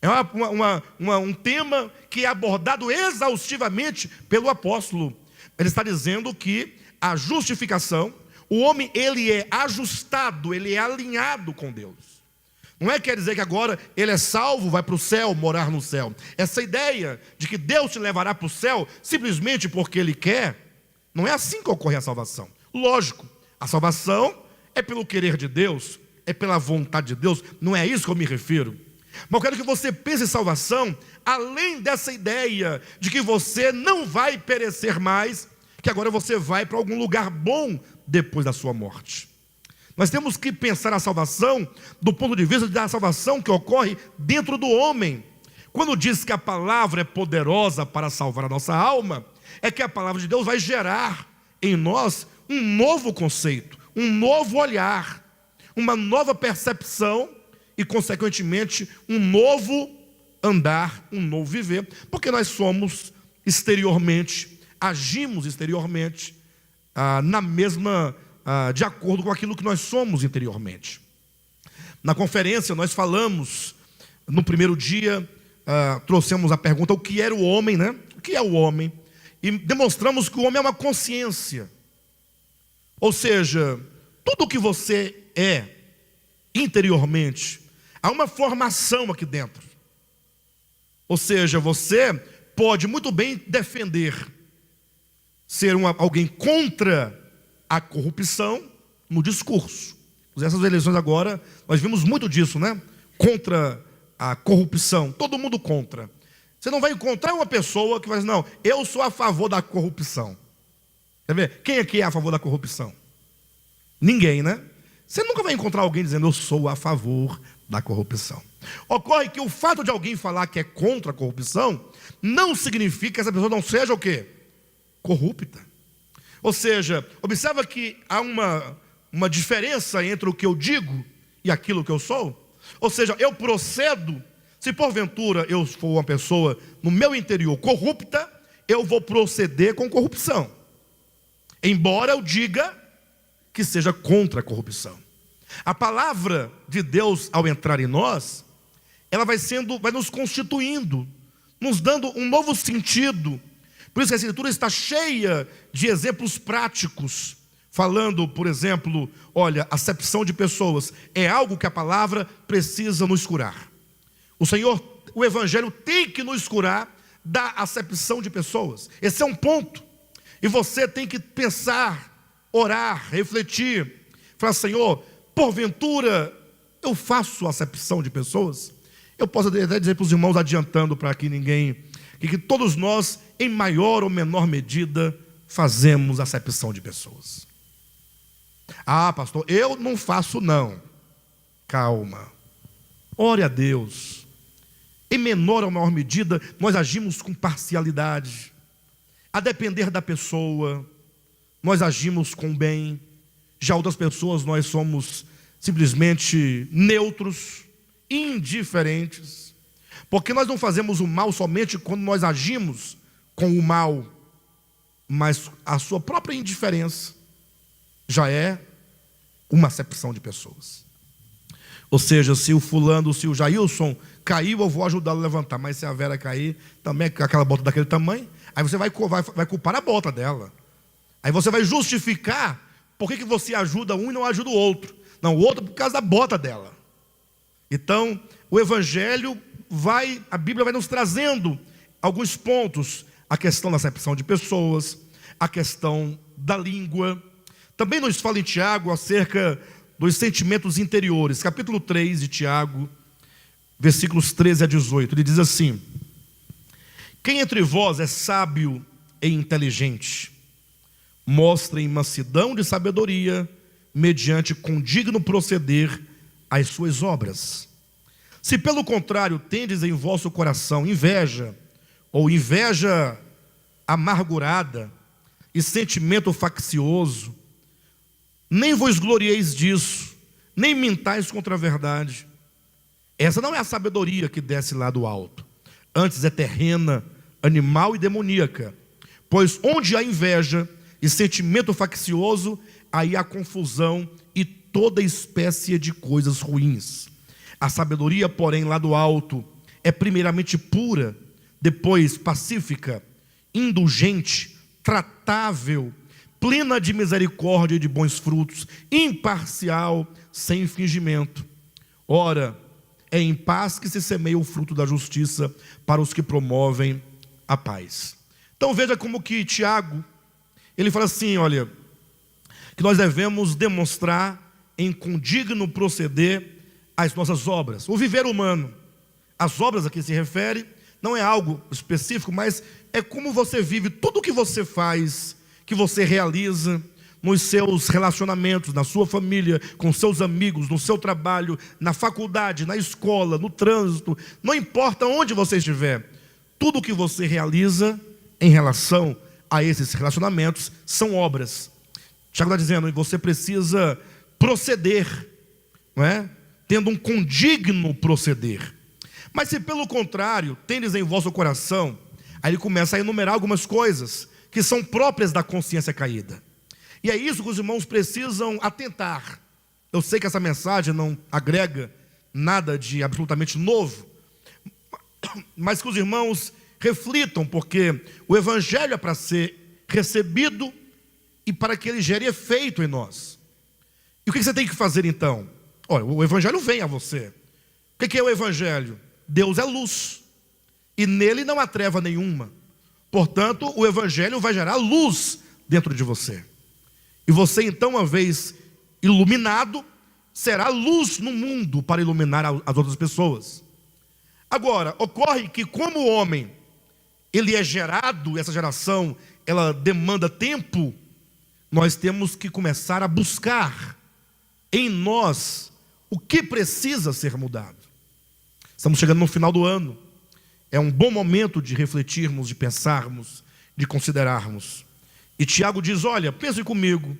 É um tema que é abordado exaustivamente pelo apóstolo. Ele está dizendo que a justificação, o homem, ele é ajustado, ele é alinhado com Deus. Não é quer dizer que agora ele é salvo, vai para o céu, morar no céu. Essa ideia de que Deus te levará para o céu simplesmente porque Ele quer, não é assim que ocorre a salvação. Lógico, a salvação é pelo querer de Deus, é pela vontade de Deus, não é isso que eu me refiro. Mas eu quero que você pense em salvação, além dessa ideia de que você não vai perecer mais, que agora você vai para algum lugar bom depois da sua morte. Nós temos que pensar a salvação do ponto de vista da salvação que ocorre dentro do homem. Quando diz que a palavra é poderosa para salvar a nossa alma, é que a palavra de Deus vai gerar em nós um novo conceito, um novo olhar, uma nova percepção e, consequentemente, um novo andar, um novo viver, porque nós somos exteriormente, agimos exteriormente de acordo com aquilo que nós somos interiormente. Na conferência nós falamos, no primeiro dia, trouxemos a pergunta, o que era o homem, O que é o homem? E demonstramos que o homem é uma consciência. Ou seja, tudo o que você é interiormente, há uma formação aqui dentro. Ou seja, você pode muito bem defender ser alguém contra a corrupção no discurso. Essas eleições agora, nós vimos muito disso, Contra a corrupção, todo mundo contra. Você não vai encontrar uma pessoa que vai dizer, não, eu sou a favor da corrupção. Quer ver? Quem aqui é a favor da corrupção? Ninguém, Você nunca vai encontrar alguém dizendo, eu sou a favor da corrupção. Ocorre que o fato de alguém falar que é contra a corrupção, não significa que essa pessoa não seja o quê? Corrupta. Ou seja, observa que há uma diferença entre o que eu digo e aquilo que eu sou. Ou seja, eu procedo, se porventura eu for uma pessoa no meu interior corrupta, eu vou proceder com corrupção. Embora eu diga que seja contra a corrupção. A palavra de Deus, ao entrar em nós, ela vai nos constituindo, nos dando um novo sentido. Por isso que a Escritura está cheia de exemplos práticos, falando, por exemplo, olha, acepção de pessoas é algo que a palavra precisa nos curar. O Evangelho tem que nos curar da acepção de pessoas. Esse é um ponto. E você tem que pensar, orar, refletir, falar, Senhor, porventura eu faço acepção de pessoas? Eu posso até dizer para os irmãos, adiantando para que todos nós, em maior ou menor medida, fazemos acepção de pessoas. Ah, pastor, eu não faço não. Calma. Ore a Deus. Em menor ou maior medida, nós agimos com parcialidade. A depender da pessoa, nós agimos com bem. Já outras pessoas, nós somos simplesmente neutros, indiferentes. Porque nós não fazemos o mal somente quando nós agimos com o mal. mas a sua própria indiferença já é uma acepção de pessoas. Ou seja, se o fulano, se o Jailson caiu, eu vou ajudá-lo a levantar. Mas se a Vera cair, também aquela bota daquele tamanho, aí você vai culpar a bota dela. Aí você vai justificar por que você ajuda um e não ajuda o outro. Não, o outro por causa da bota dela. Então, o Evangelho a Bíblia vai nos trazendo alguns pontos. A questão da acepção de pessoas, a questão da língua. Também nos fala em Tiago acerca dos sentimentos interiores. Capítulo 3 de Tiago, versículos 13 a 18. Ele diz assim: quem entre vós é sábio e inteligente, mostrem mansidão de sabedoria, mediante condigno proceder às suas obras. Se pelo contrário tendes em vosso coração inveja, ou inveja amargurada, e sentimento faccioso, nem vos glorieis disso, nem mintais contra a verdade. Essa não é a sabedoria que desce lá do alto, antes é terrena, animal e demoníaca. Pois onde há inveja e sentimento faccioso, aí há confusão e toda espécie de coisas ruins. A sabedoria, porém, lá do alto, é primeiramente pura, depois pacífica, indulgente, tratável, plena de misericórdia e de bons frutos, imparcial, sem fingimento. Ora, é em paz que se semeia o fruto da justiça para os que promovem a paz. Então veja como que Tiago, ele fala assim, olha, que nós devemos demonstrar em condigno proceder as nossas obras. O viver humano, as obras a que se refere, não é algo específico, mas é como você vive, tudo que você faz, que você realiza nos seus relacionamentos, na sua família, com seus amigos, no seu trabalho, na faculdade, na escola, no trânsito, não importa onde você estiver, tudo que você realiza em relação a esses relacionamentos são obras. Tiago está dizendo, você precisa proceder, não é? Tendo um condigno proceder. Mas se pelo contrário, tendes em vosso coração, aí ele começa a enumerar algumas coisas que são próprias da consciência caída. E é isso que os irmãos precisam atentar. Eu sei que essa mensagem não agrega nada de absolutamente novo, mas que os irmãos reflitam, porque o Evangelho é para ser recebido e para que ele gere efeito em nós. E o que você tem que fazer então? Olha, o Evangelho vem a você. O que é o Evangelho? Deus é luz, e nele não há treva nenhuma. Portanto, o Evangelho vai gerar luz dentro de você. E você então, uma vez iluminado, será luz no mundo para iluminar as outras pessoas. Agora, ocorre que como o homem, ele é gerado, essa geração, ela demanda tempo, nós temos que começar a buscar em nós o que precisa ser mudado. Estamos chegando no final do ano. É um bom momento de refletirmos, de pensarmos, de considerarmos. E Tiago diz, olha, pense comigo,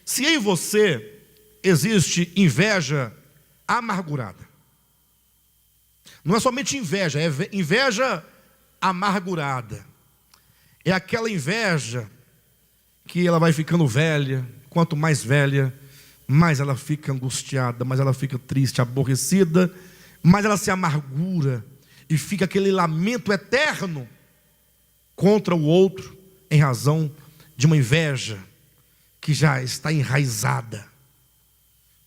se em você existe inveja amargurada, não é somente inveja, é inveja amargurada. É aquela inveja que ela vai ficando velha, quanto mais velha, mais ela fica angustiada, mais ela fica triste, aborrecida, mais ela se amargura e fica aquele lamento eterno contra o outro em razão de uma inveja que já está enraizada,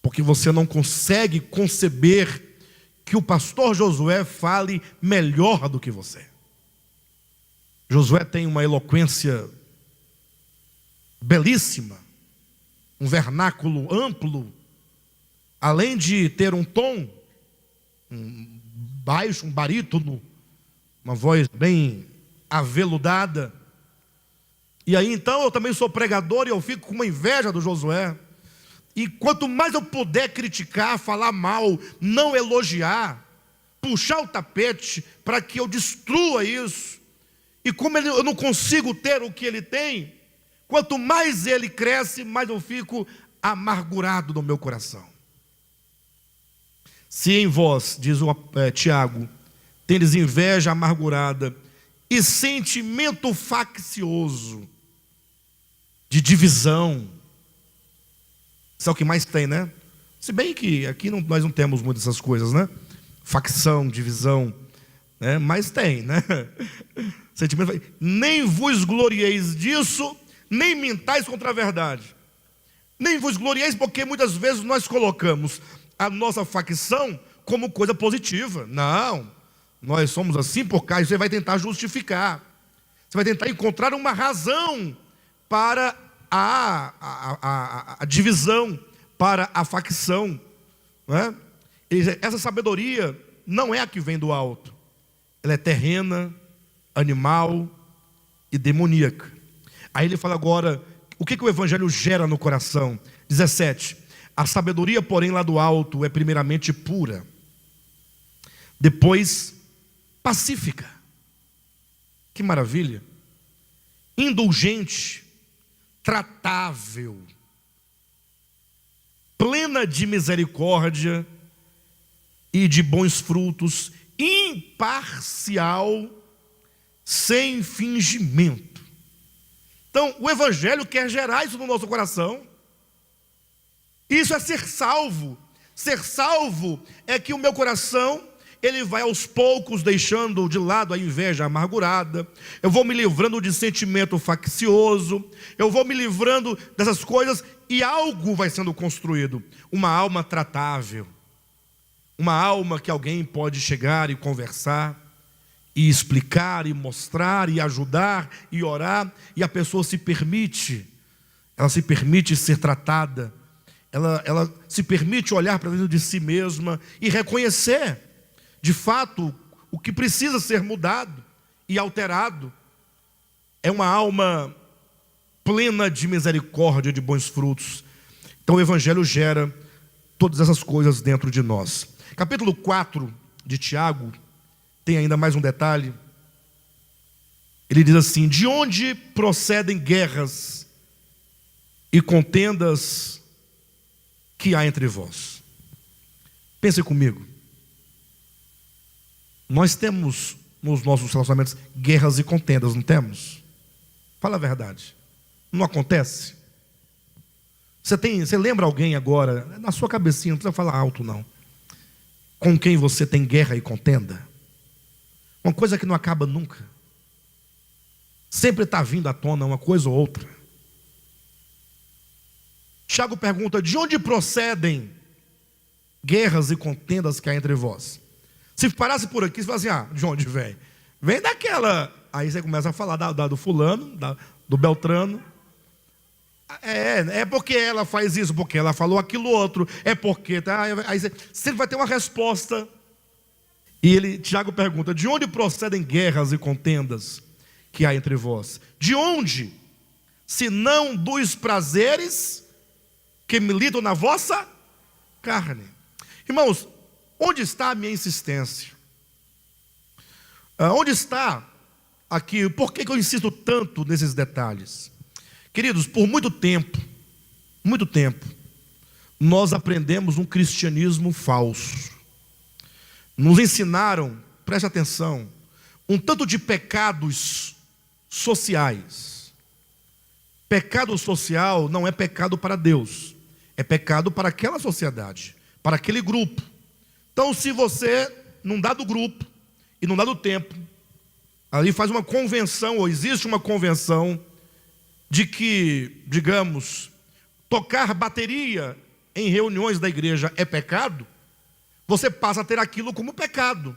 porque você não consegue conceber que o pastor Josué fale melhor do que você. Josué tem uma eloquência belíssima, um vernáculo amplo, além de ter um tom baixo, um barítono, uma voz bem aveludada. E aí então eu também sou pregador e eu fico com uma inveja do Josué. E quanto mais eu puder criticar, falar mal, não elogiar, puxar o tapete para que eu destrua isso, e como eu não consigo ter o que ele tem, quanto mais ele cresce, mais eu fico amargurado no meu coração. Se em vós, diz Tiago, tendes inveja amargurada e sentimento faccioso, de divisão. Isso é o que mais tem, né? Se bem que aqui nós não temos muitas essas coisas, né? Facção, divisão, né? Mas tem, né? Sentimento. Nem vos glorieis disso, nem mintais contra a verdade. Nem vos glorieis, porque muitas vezes nós colocamos a nossa facção como coisa positiva. Não, nós somos assim por causa. Você vai tentar justificar, você vai tentar encontrar uma razão para a divisão, para a facção, não é? Essa sabedoria não é a que vem do alto, ela é terrena, animal e demoníaca. Aí ele fala agora, o que o evangelho gera no coração? 17, a sabedoria, porém, lá do alto é primeiramente pura, depois pacífica, que maravilha, indulgente, tratável, plena de misericórdia e de bons frutos, imparcial, sem fingimento. Então, o evangelho quer gerar isso no nosso coração. Isso é ser salvo. Ser salvo é que o meu coração, ele vai aos poucos deixando de lado a inveja amargurada. Eu vou me livrando de sentimento faccioso. Eu vou me livrando dessas coisas e algo vai sendo construído. Uma alma tratável. Uma alma que alguém pode chegar e conversar, e explicar, e mostrar, e ajudar, e orar. E a pessoa se permite, ela se permite ser tratada. Ela se permite olhar para dentro de si mesma e reconhecer de fato o que precisa ser mudado e alterado. É uma alma plena de misericórdia, de bons frutos. Então o evangelho gera todas essas coisas dentro de nós. Capítulo 4 de Tiago tem ainda mais um detalhe. Ele diz assim: de onde procedem guerras e contendas que há entre vós? Pense comigo. Nós temos nos nossos relacionamentos guerras e contendas, não temos? Fala a verdade. Não acontece? Você lembra alguém agora, na sua cabecinha, não precisa falar alto não, com quem você tem guerra e contenda? Uma coisa que não acaba nunca. Sempre está vindo à tona uma coisa ou outra. Tiago pergunta: de onde procedem guerras e contendas que há entre vós? Se parasse por aqui, você fala assim: de onde vem? Vem daquela. Aí você começa a falar do fulano, do Beltrano. É porque ela faz isso, porque ela falou aquilo outro, é porque, tá? Aí você sempre vai ter uma resposta. E Tiago pergunta: de onde procedem guerras e contendas que há entre vós? De onde? Se não dos prazeres que militam na vossa carne. Irmãos, onde está a minha insistência? Onde está aqui? Por que eu insisto tanto nesses detalhes? Queridos, por muito tempo, nós aprendemos um cristianismo falso. Nos ensinaram, preste atenção, um tanto de pecados sociais. Pecado social não é pecado para Deus, é pecado para aquela sociedade, para aquele grupo. Então, se você, num dado grupo e num dado tempo, ali faz uma convenção, ou existe uma convenção, de que, digamos, tocar bateria em reuniões da igreja é pecado, você passa a ter aquilo como pecado.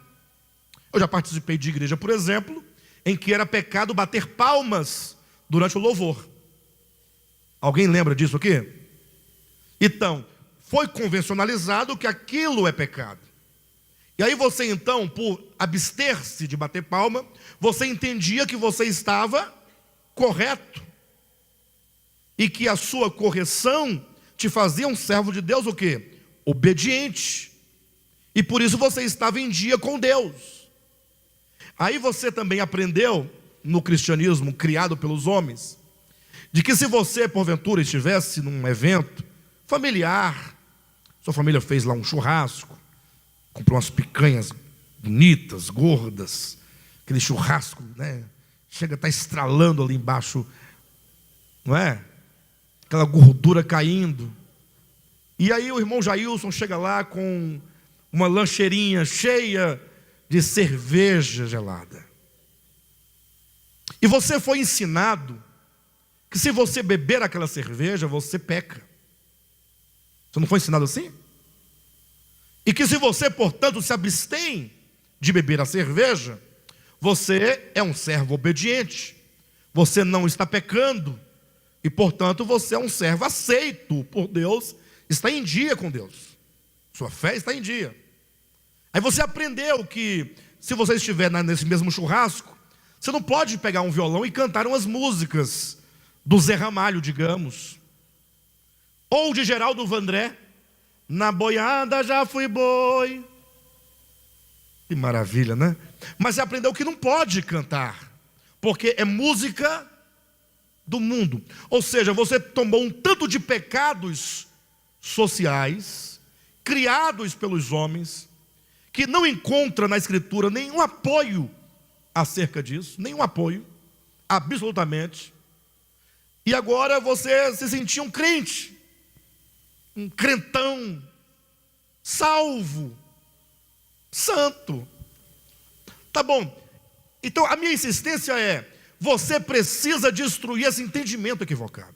Eu já participei de igreja, por exemplo, em que era pecado bater palmas durante o louvor. Alguém lembra disso aqui? Então, foi convencionalizado que aquilo é pecado. E aí você então, por abster-se de bater palma, você entendia que você estava correto. E que a sua correção te fazia um servo de Deus o quê? Obediente. E por isso você estava em dia com Deus. Aí você também aprendeu, no cristianismo criado pelos homens, de que se você porventura estivesse num evento familiar, sua família fez lá um churrasco, comprou umas picanhas bonitas, gordas, aquele churrasco, né? Chega a estar estralando ali embaixo, não é? aquela gordura caindo. E aí o irmão Jailson chega lá com uma lancheirinha cheia de cerveja gelada. E você foi ensinado que se você beber aquela cerveja, você peca. Você não foi ensinado assim? E que se você, portanto, se abstém de beber a cerveja, você é um servo obediente, você não está pecando, e portanto você é um servo aceito por Deus, está em dia com Deus, sua fé está em dia. Aí você aprendeu que se você estiver nesse mesmo churrasco, você não pode pegar um violão e cantar umas músicas do Zé Ramalho, digamos, ou de Geraldo Vandré. Na boiada já fui boi. Que maravilha, né? Mas você aprendeu que não pode cantar, porque é música do mundo. Ou seja, você tomou um tanto de pecados sociais, criados pelos homens, que não encontra na Escritura nenhum apoio acerca disso, nenhum apoio, absolutamente. E agora você se sentia um crente, um crentão, salvo, santo. Tá bom, então a minha insistência é: você precisa destruir esse entendimento equivocado.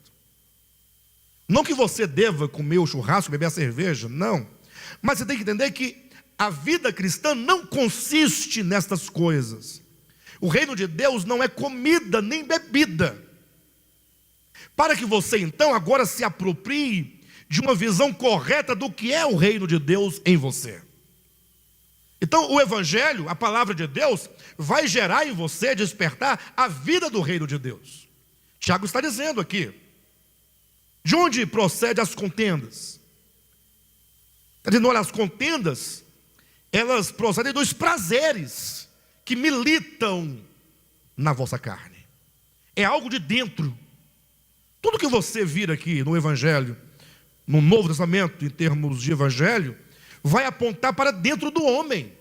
Não que você deva comer o churrasco, beber a cerveja, não. Mas você tem que entender que a vida cristã não consiste nestas coisas. O reino de Deus não é comida nem bebida. Para que você então agora se aproprie de uma visão correta do que é o reino de Deus em você. Então o Evangelho, a palavra de Deus, vai gerar em você, despertar a vida do reino de Deus. Tiago está dizendo aqui: de onde procedem as contendas? Está dizendo, olha, as contendas, elas procedem dos prazeres que militam na vossa carne. É algo de dentro. Tudo que você vir aqui no Evangelho, no Novo Testamento, em termos de Evangelho, vai apontar para dentro do homem.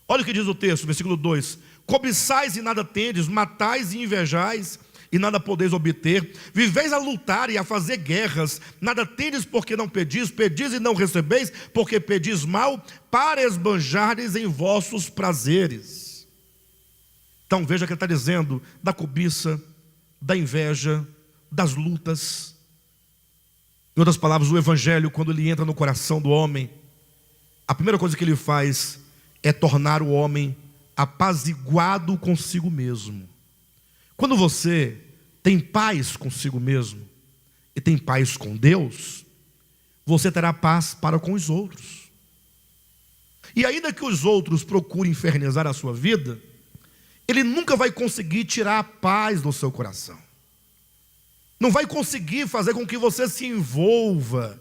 Olha o que diz o texto, versículo 2: cobiçais e nada tendes, matais e invejais e nada podeis obter, viveis a lutar e a fazer guerras, nada tendes porque não pedis, pedis e não recebeis, porque pedis mal, para esbanjardes em vossos prazeres. Então veja que ele está dizendo da cobiça, da inveja, das lutas. Em outras palavras, o Evangelho, quando ele entra no coração do homem, a primeira coisa que ele faz é tornar o homem apaziguado consigo mesmo. Quando você tem paz consigo mesmo e tem paz com Deus, você terá paz para com os outros. E ainda que os outros procurem infernizar a sua vida, ele nunca vai conseguir tirar a paz do seu coração. Não vai conseguir fazer com que você se envolva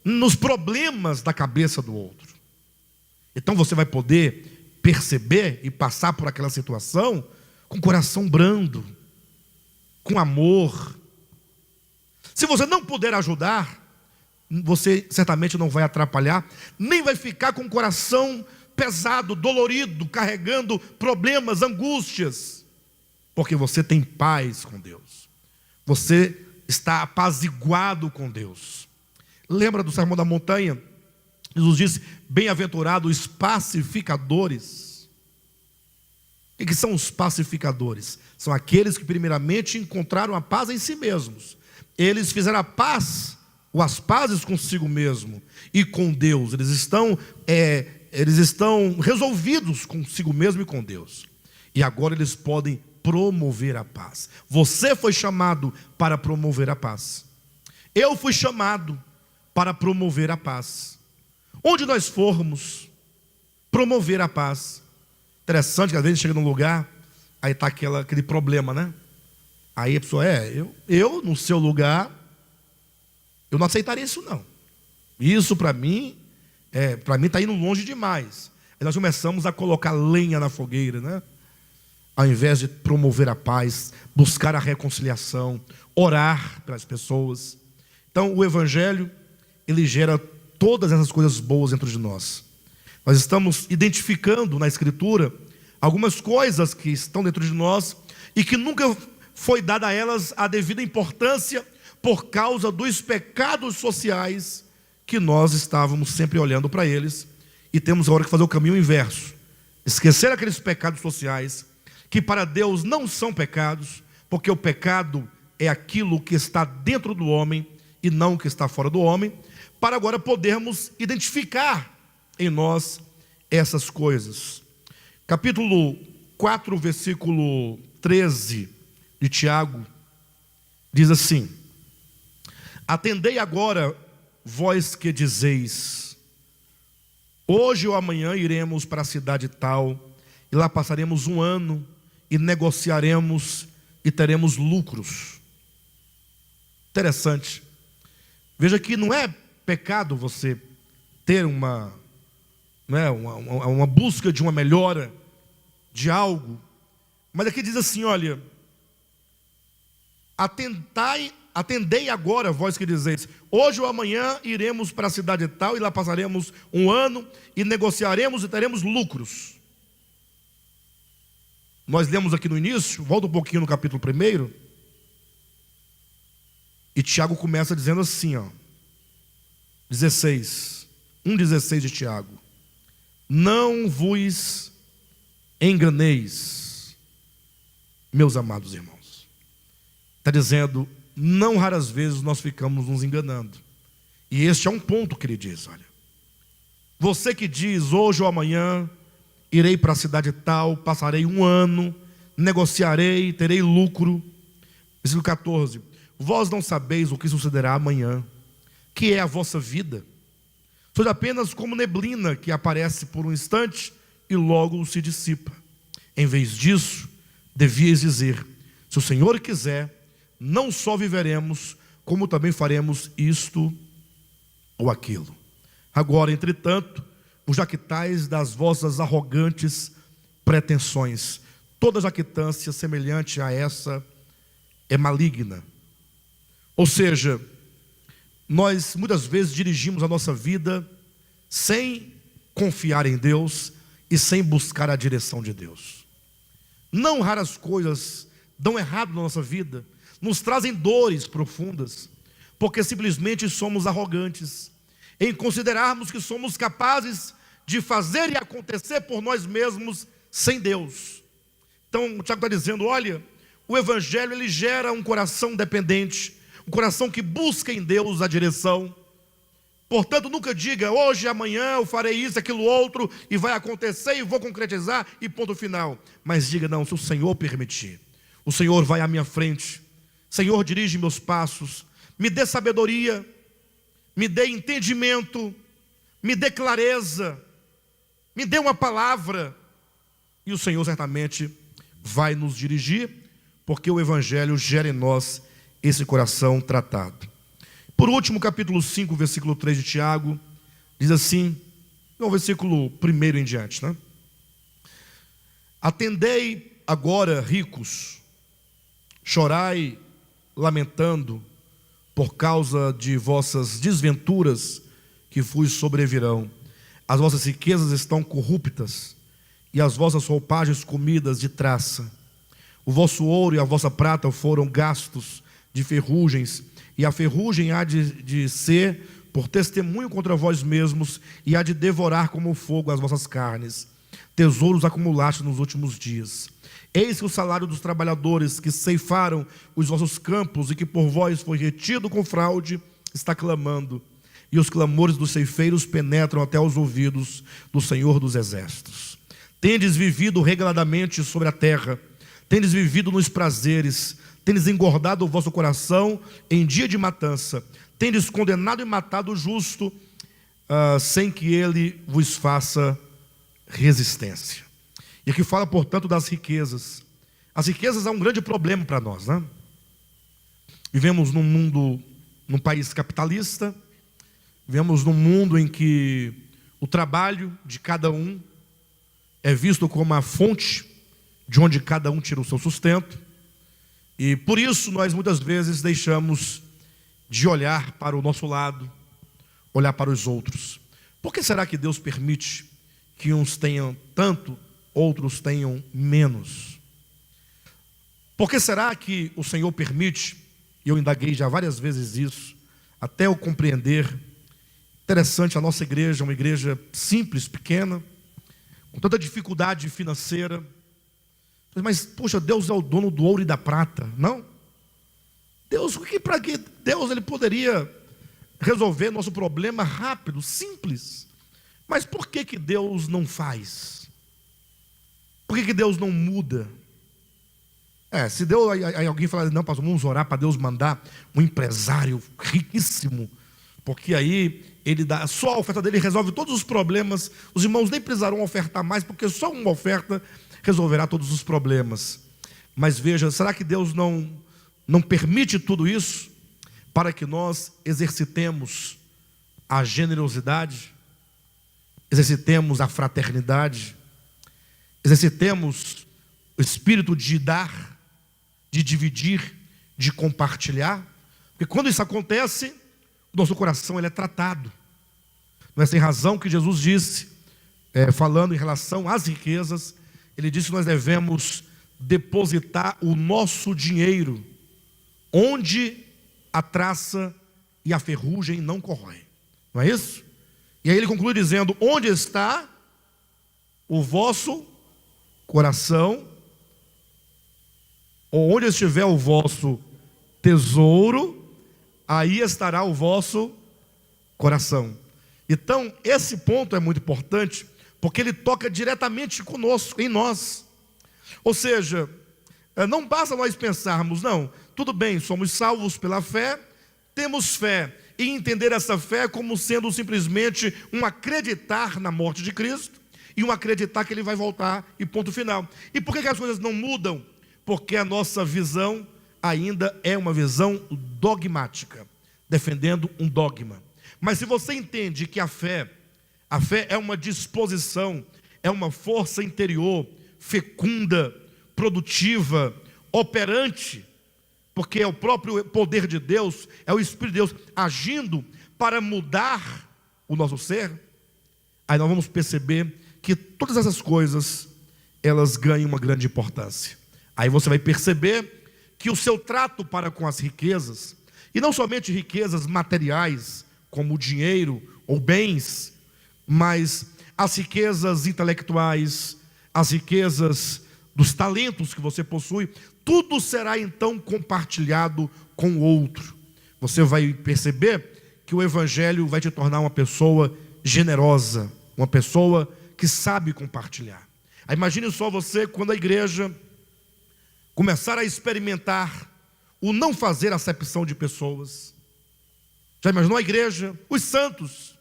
nos problemas da cabeça do outro. Então você vai poder perceber e passar por aquela situação com o coração brando, com amor. Se você não puder ajudar, você certamente não vai atrapalhar, nem vai ficar com o coração pesado, dolorido, carregando problemas, angústias, porque você tem paz com Deus. Você está apaziguado com Deus. Lembra do Sermão da Montanha? Jesus disse: bem-aventurados os pacificadores. O que são os pacificadores? São aqueles que primeiramente encontraram a paz em si mesmos. Eles fizeram a paz, ou as pazes consigo mesmo e com Deus. Eles estão resolvidos consigo mesmo e com Deus. E agora eles podem promover a paz. Você foi chamado para promover a paz. Eu fui chamado para promover a paz. Onde nós formos, promover a paz. Interessante que às vezes chega num lugar, aí está aquele problema, né? Aí a pessoa, eu no seu lugar, eu não aceitaria isso não. Isso para mim está indo longe demais. Aí nós começamos a colocar lenha na fogueira, né? Ao invés de promover a paz, buscar a reconciliação, orar pelas pessoas. Então o Evangelho, ele gera todas essas coisas boas dentro de nós. Nós estamos identificando na Escritura algumas coisas que estão dentro de nós e que nunca foi dada a elas a devida importância, por causa dos pecados sociais que nós estávamos sempre olhando para eles, e temos agora que fazer o caminho inverso, esquecer aqueles pecados sociais, que para Deus não são pecados, porque o pecado é aquilo que está dentro do homem e não o que está fora do homem, para agora podermos identificar em nós essas coisas. Capítulo 4, versículo 13 de Tiago, diz assim: atendei agora, vós que dizeis, hoje ou amanhã iremos para a cidade tal, e lá passaremos um ano, e negociaremos, e teremos lucros. Interessante. Veja que não é pecado você ter uma busca de uma melhora de algo, mas aqui diz assim, olha, atendei agora, vós que dizeis, hoje ou amanhã iremos para a cidade tal, e lá passaremos um ano, e negociaremos e teremos lucros. Nós lemos aqui no início, volta um pouquinho no capítulo 1, e Tiago começa dizendo assim, 1,16 de Tiago: não vos enganeis, meus amados irmãos. Está dizendo, não raras vezes nós ficamos nos enganando, e este é um ponto que ele diz, olha, você que diz, hoje ou amanhã irei para a cidade tal, passarei um ano, negociarei, terei lucro. Versículo 14: vós não sabeis o que sucederá amanhã, que é a vossa vida. Sois apenas como neblina que aparece por um instante e logo se dissipa. Em vez disso, devíeis dizer, se o Senhor quiser, não só viveremos, como também faremos isto ou aquilo. Agora, entretanto, vos jactais das vossas arrogantes pretensões. Toda jactância semelhante a essa é maligna. Ou seja, nós muitas vezes dirigimos a nossa vida sem confiar em Deus e sem buscar a direção de Deus. Não raras coisas dão errado na nossa vida, nos trazem dores profundas, porque simplesmente somos arrogantes em considerarmos que somos capazes de fazer e acontecer por nós mesmos sem Deus. Então o Tiago está dizendo, olha, o Evangelho ele gera um coração dependente, um coração que busca em Deus a direção. Portanto, nunca diga, hoje, amanhã eu farei isso, aquilo, outro, e vai acontecer, e vou concretizar, e ponto final. Mas diga, não, se o Senhor permitir, o Senhor vai à minha frente, Senhor dirige meus passos, me dê sabedoria, me dê entendimento, me dê clareza, me dê uma palavra, e o Senhor certamente vai nos dirigir, porque o Evangelho gera em nós esse coração tratado. Por último, capítulo 5, versículo 3 de Tiago, diz assim, no versículo 1 em diante, né? Atendei agora, ricos, chorai, lamentando, por causa de vossas desventuras que vos sobrevirão. As vossas riquezas estão corruptas, e as vossas roupagens comidas de traça. O vosso ouro e a vossa prata foram gastos de ferrugens, e a ferrugem há de ser por testemunho contra vós mesmos, e há de devorar como fogo as vossas carnes. Tesouros acumulaste nos últimos dias. Eis que o salário dos trabalhadores que ceifaram os vossos campos, e que por vós foi retido com fraude, está clamando, e os clamores dos ceifeiros penetram até os ouvidos do Senhor dos Exércitos. Tendes vivido regradamente sobre a terra, tendes vivido nos prazeres, tendes engordado o vosso coração em dia de matança, tendes condenado e matado o justo, sem que ele vos faça resistência. E aqui fala, portanto, das riquezas. As riquezas é um grande problema para nós, né? Vivemos num mundo, num país capitalista, vivemos num mundo em que o trabalho de cada um é visto como a fonte de onde cada um tira o seu sustento, e por isso nós muitas vezes deixamos de olhar para o nosso lado, olhar para os outros. Por que será que Deus permite que uns tenham tanto, outros tenham menos? Por que será que o Senhor permite e eu indaguei já várias vezes isso, até eu compreender. Interessante, a nossa igreja é uma igreja simples, pequena, com tanta dificuldade financeira. Mas, poxa, Deus é o dono do ouro e da prata, não? Deus, para que Deus ele poderia resolver nosso problema rápido, simples. Mas por que Deus não faz? Por que Deus não muda? Se Deus, aí alguém fala, não, pastor, vamos orar para Deus mandar um empresário riquíssimo, porque aí ele dá, só a oferta dele resolve todos os problemas, os irmãos nem precisarão ofertar mais, porque só uma oferta resolverá todos os problemas. Mas veja, será que Deus não permite tudo isso para que nós exercitemos a generosidade, exercitemos a fraternidade, exercitemos o espírito de dar, de dividir, de compartilhar? Porque quando isso acontece, o nosso coração ele é tratado. Não é sem razão que Jesus disse, falando em relação às riquezas, ele disse que nós devemos depositar o nosso dinheiro onde a traça e a ferrugem não corroem. Não é isso? E aí ele conclui dizendo, onde está o vosso coração, ou onde estiver o vosso tesouro, aí estará o vosso coração. Então, esse ponto é muito importante, porque ele toca diretamente conosco, em nós. Ou seja, não basta nós pensarmos, não, tudo bem, somos salvos pela fé, temos fé, e entender essa fé como sendo simplesmente um acreditar na morte de Cristo, e um acreditar que Ele vai voltar, e ponto final. E por que as coisas não mudam? Porque a nossa visão ainda é uma visão dogmática, defendendo um dogma. Mas se você entende que a fé é uma disposição, é uma força interior, fecunda, produtiva, operante, porque é o próprio poder de Deus, é o Espírito de Deus agindo para mudar o nosso ser, aí nós vamos perceber que todas essas coisas, elas ganham uma grande importância. Aí você vai perceber que o seu trato para com as riquezas, e não somente riquezas materiais, como dinheiro ou bens, mas as riquezas intelectuais, as riquezas dos talentos que você possui, tudo será então compartilhado com o outro. Você vai perceber que o Evangelho vai te tornar uma pessoa generosa, uma pessoa que sabe compartilhar. Aí imagine só você, quando a igreja começar a experimentar o não fazer acepção de pessoas. Já imaginou a igreja? Os santos,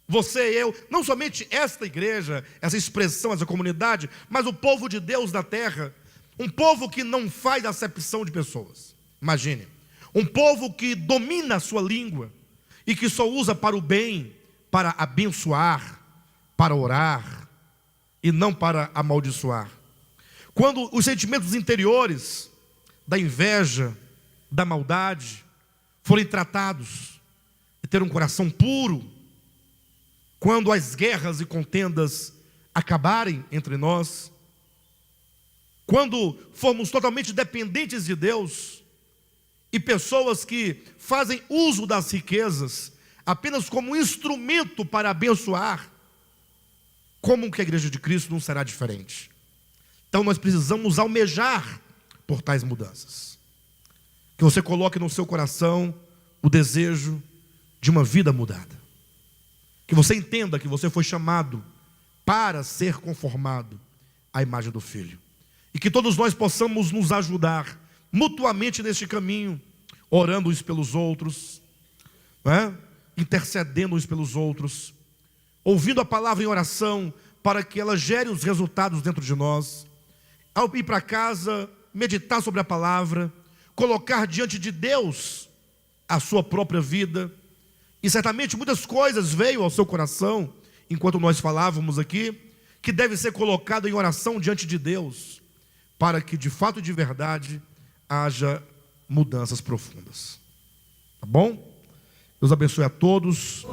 você e eu, não somente esta igreja, essa expressão, essa comunidade, mas o povo de Deus da terra, um povo que não faz acepção de pessoas. Imagine, um povo que domina a sua língua e que só usa para o bem, para abençoar, para orar e não para amaldiçoar. Quando os sentimentos interiores da inveja, da maldade forem tratados e ter um coração puro, quando as guerras e contendas acabarem entre nós, quando formos totalmente dependentes de Deus, e pessoas que fazem uso das riquezas apenas como instrumento para abençoar, como que a igreja de Cristo não será diferente? Então nós precisamos almejar por tais mudanças. Que você coloque no seu coração o desejo de uma vida mudada. Que você entenda que você foi chamado para ser conformado à imagem do Filho. E que todos nós possamos nos ajudar mutuamente neste caminho, orando uns pelos outros, não é? Intercedendo uns pelos outros, ouvindo a palavra em oração para que ela gere os resultados dentro de nós. Ao ir para casa, meditar sobre a palavra, colocar diante de Deus a sua própria vida. E certamente muitas coisas veio ao seu coração, enquanto nós falávamos aqui, que deve ser colocado em oração diante de Deus, para que de fato e de verdade haja mudanças profundas. Tá bom? Deus abençoe a todos.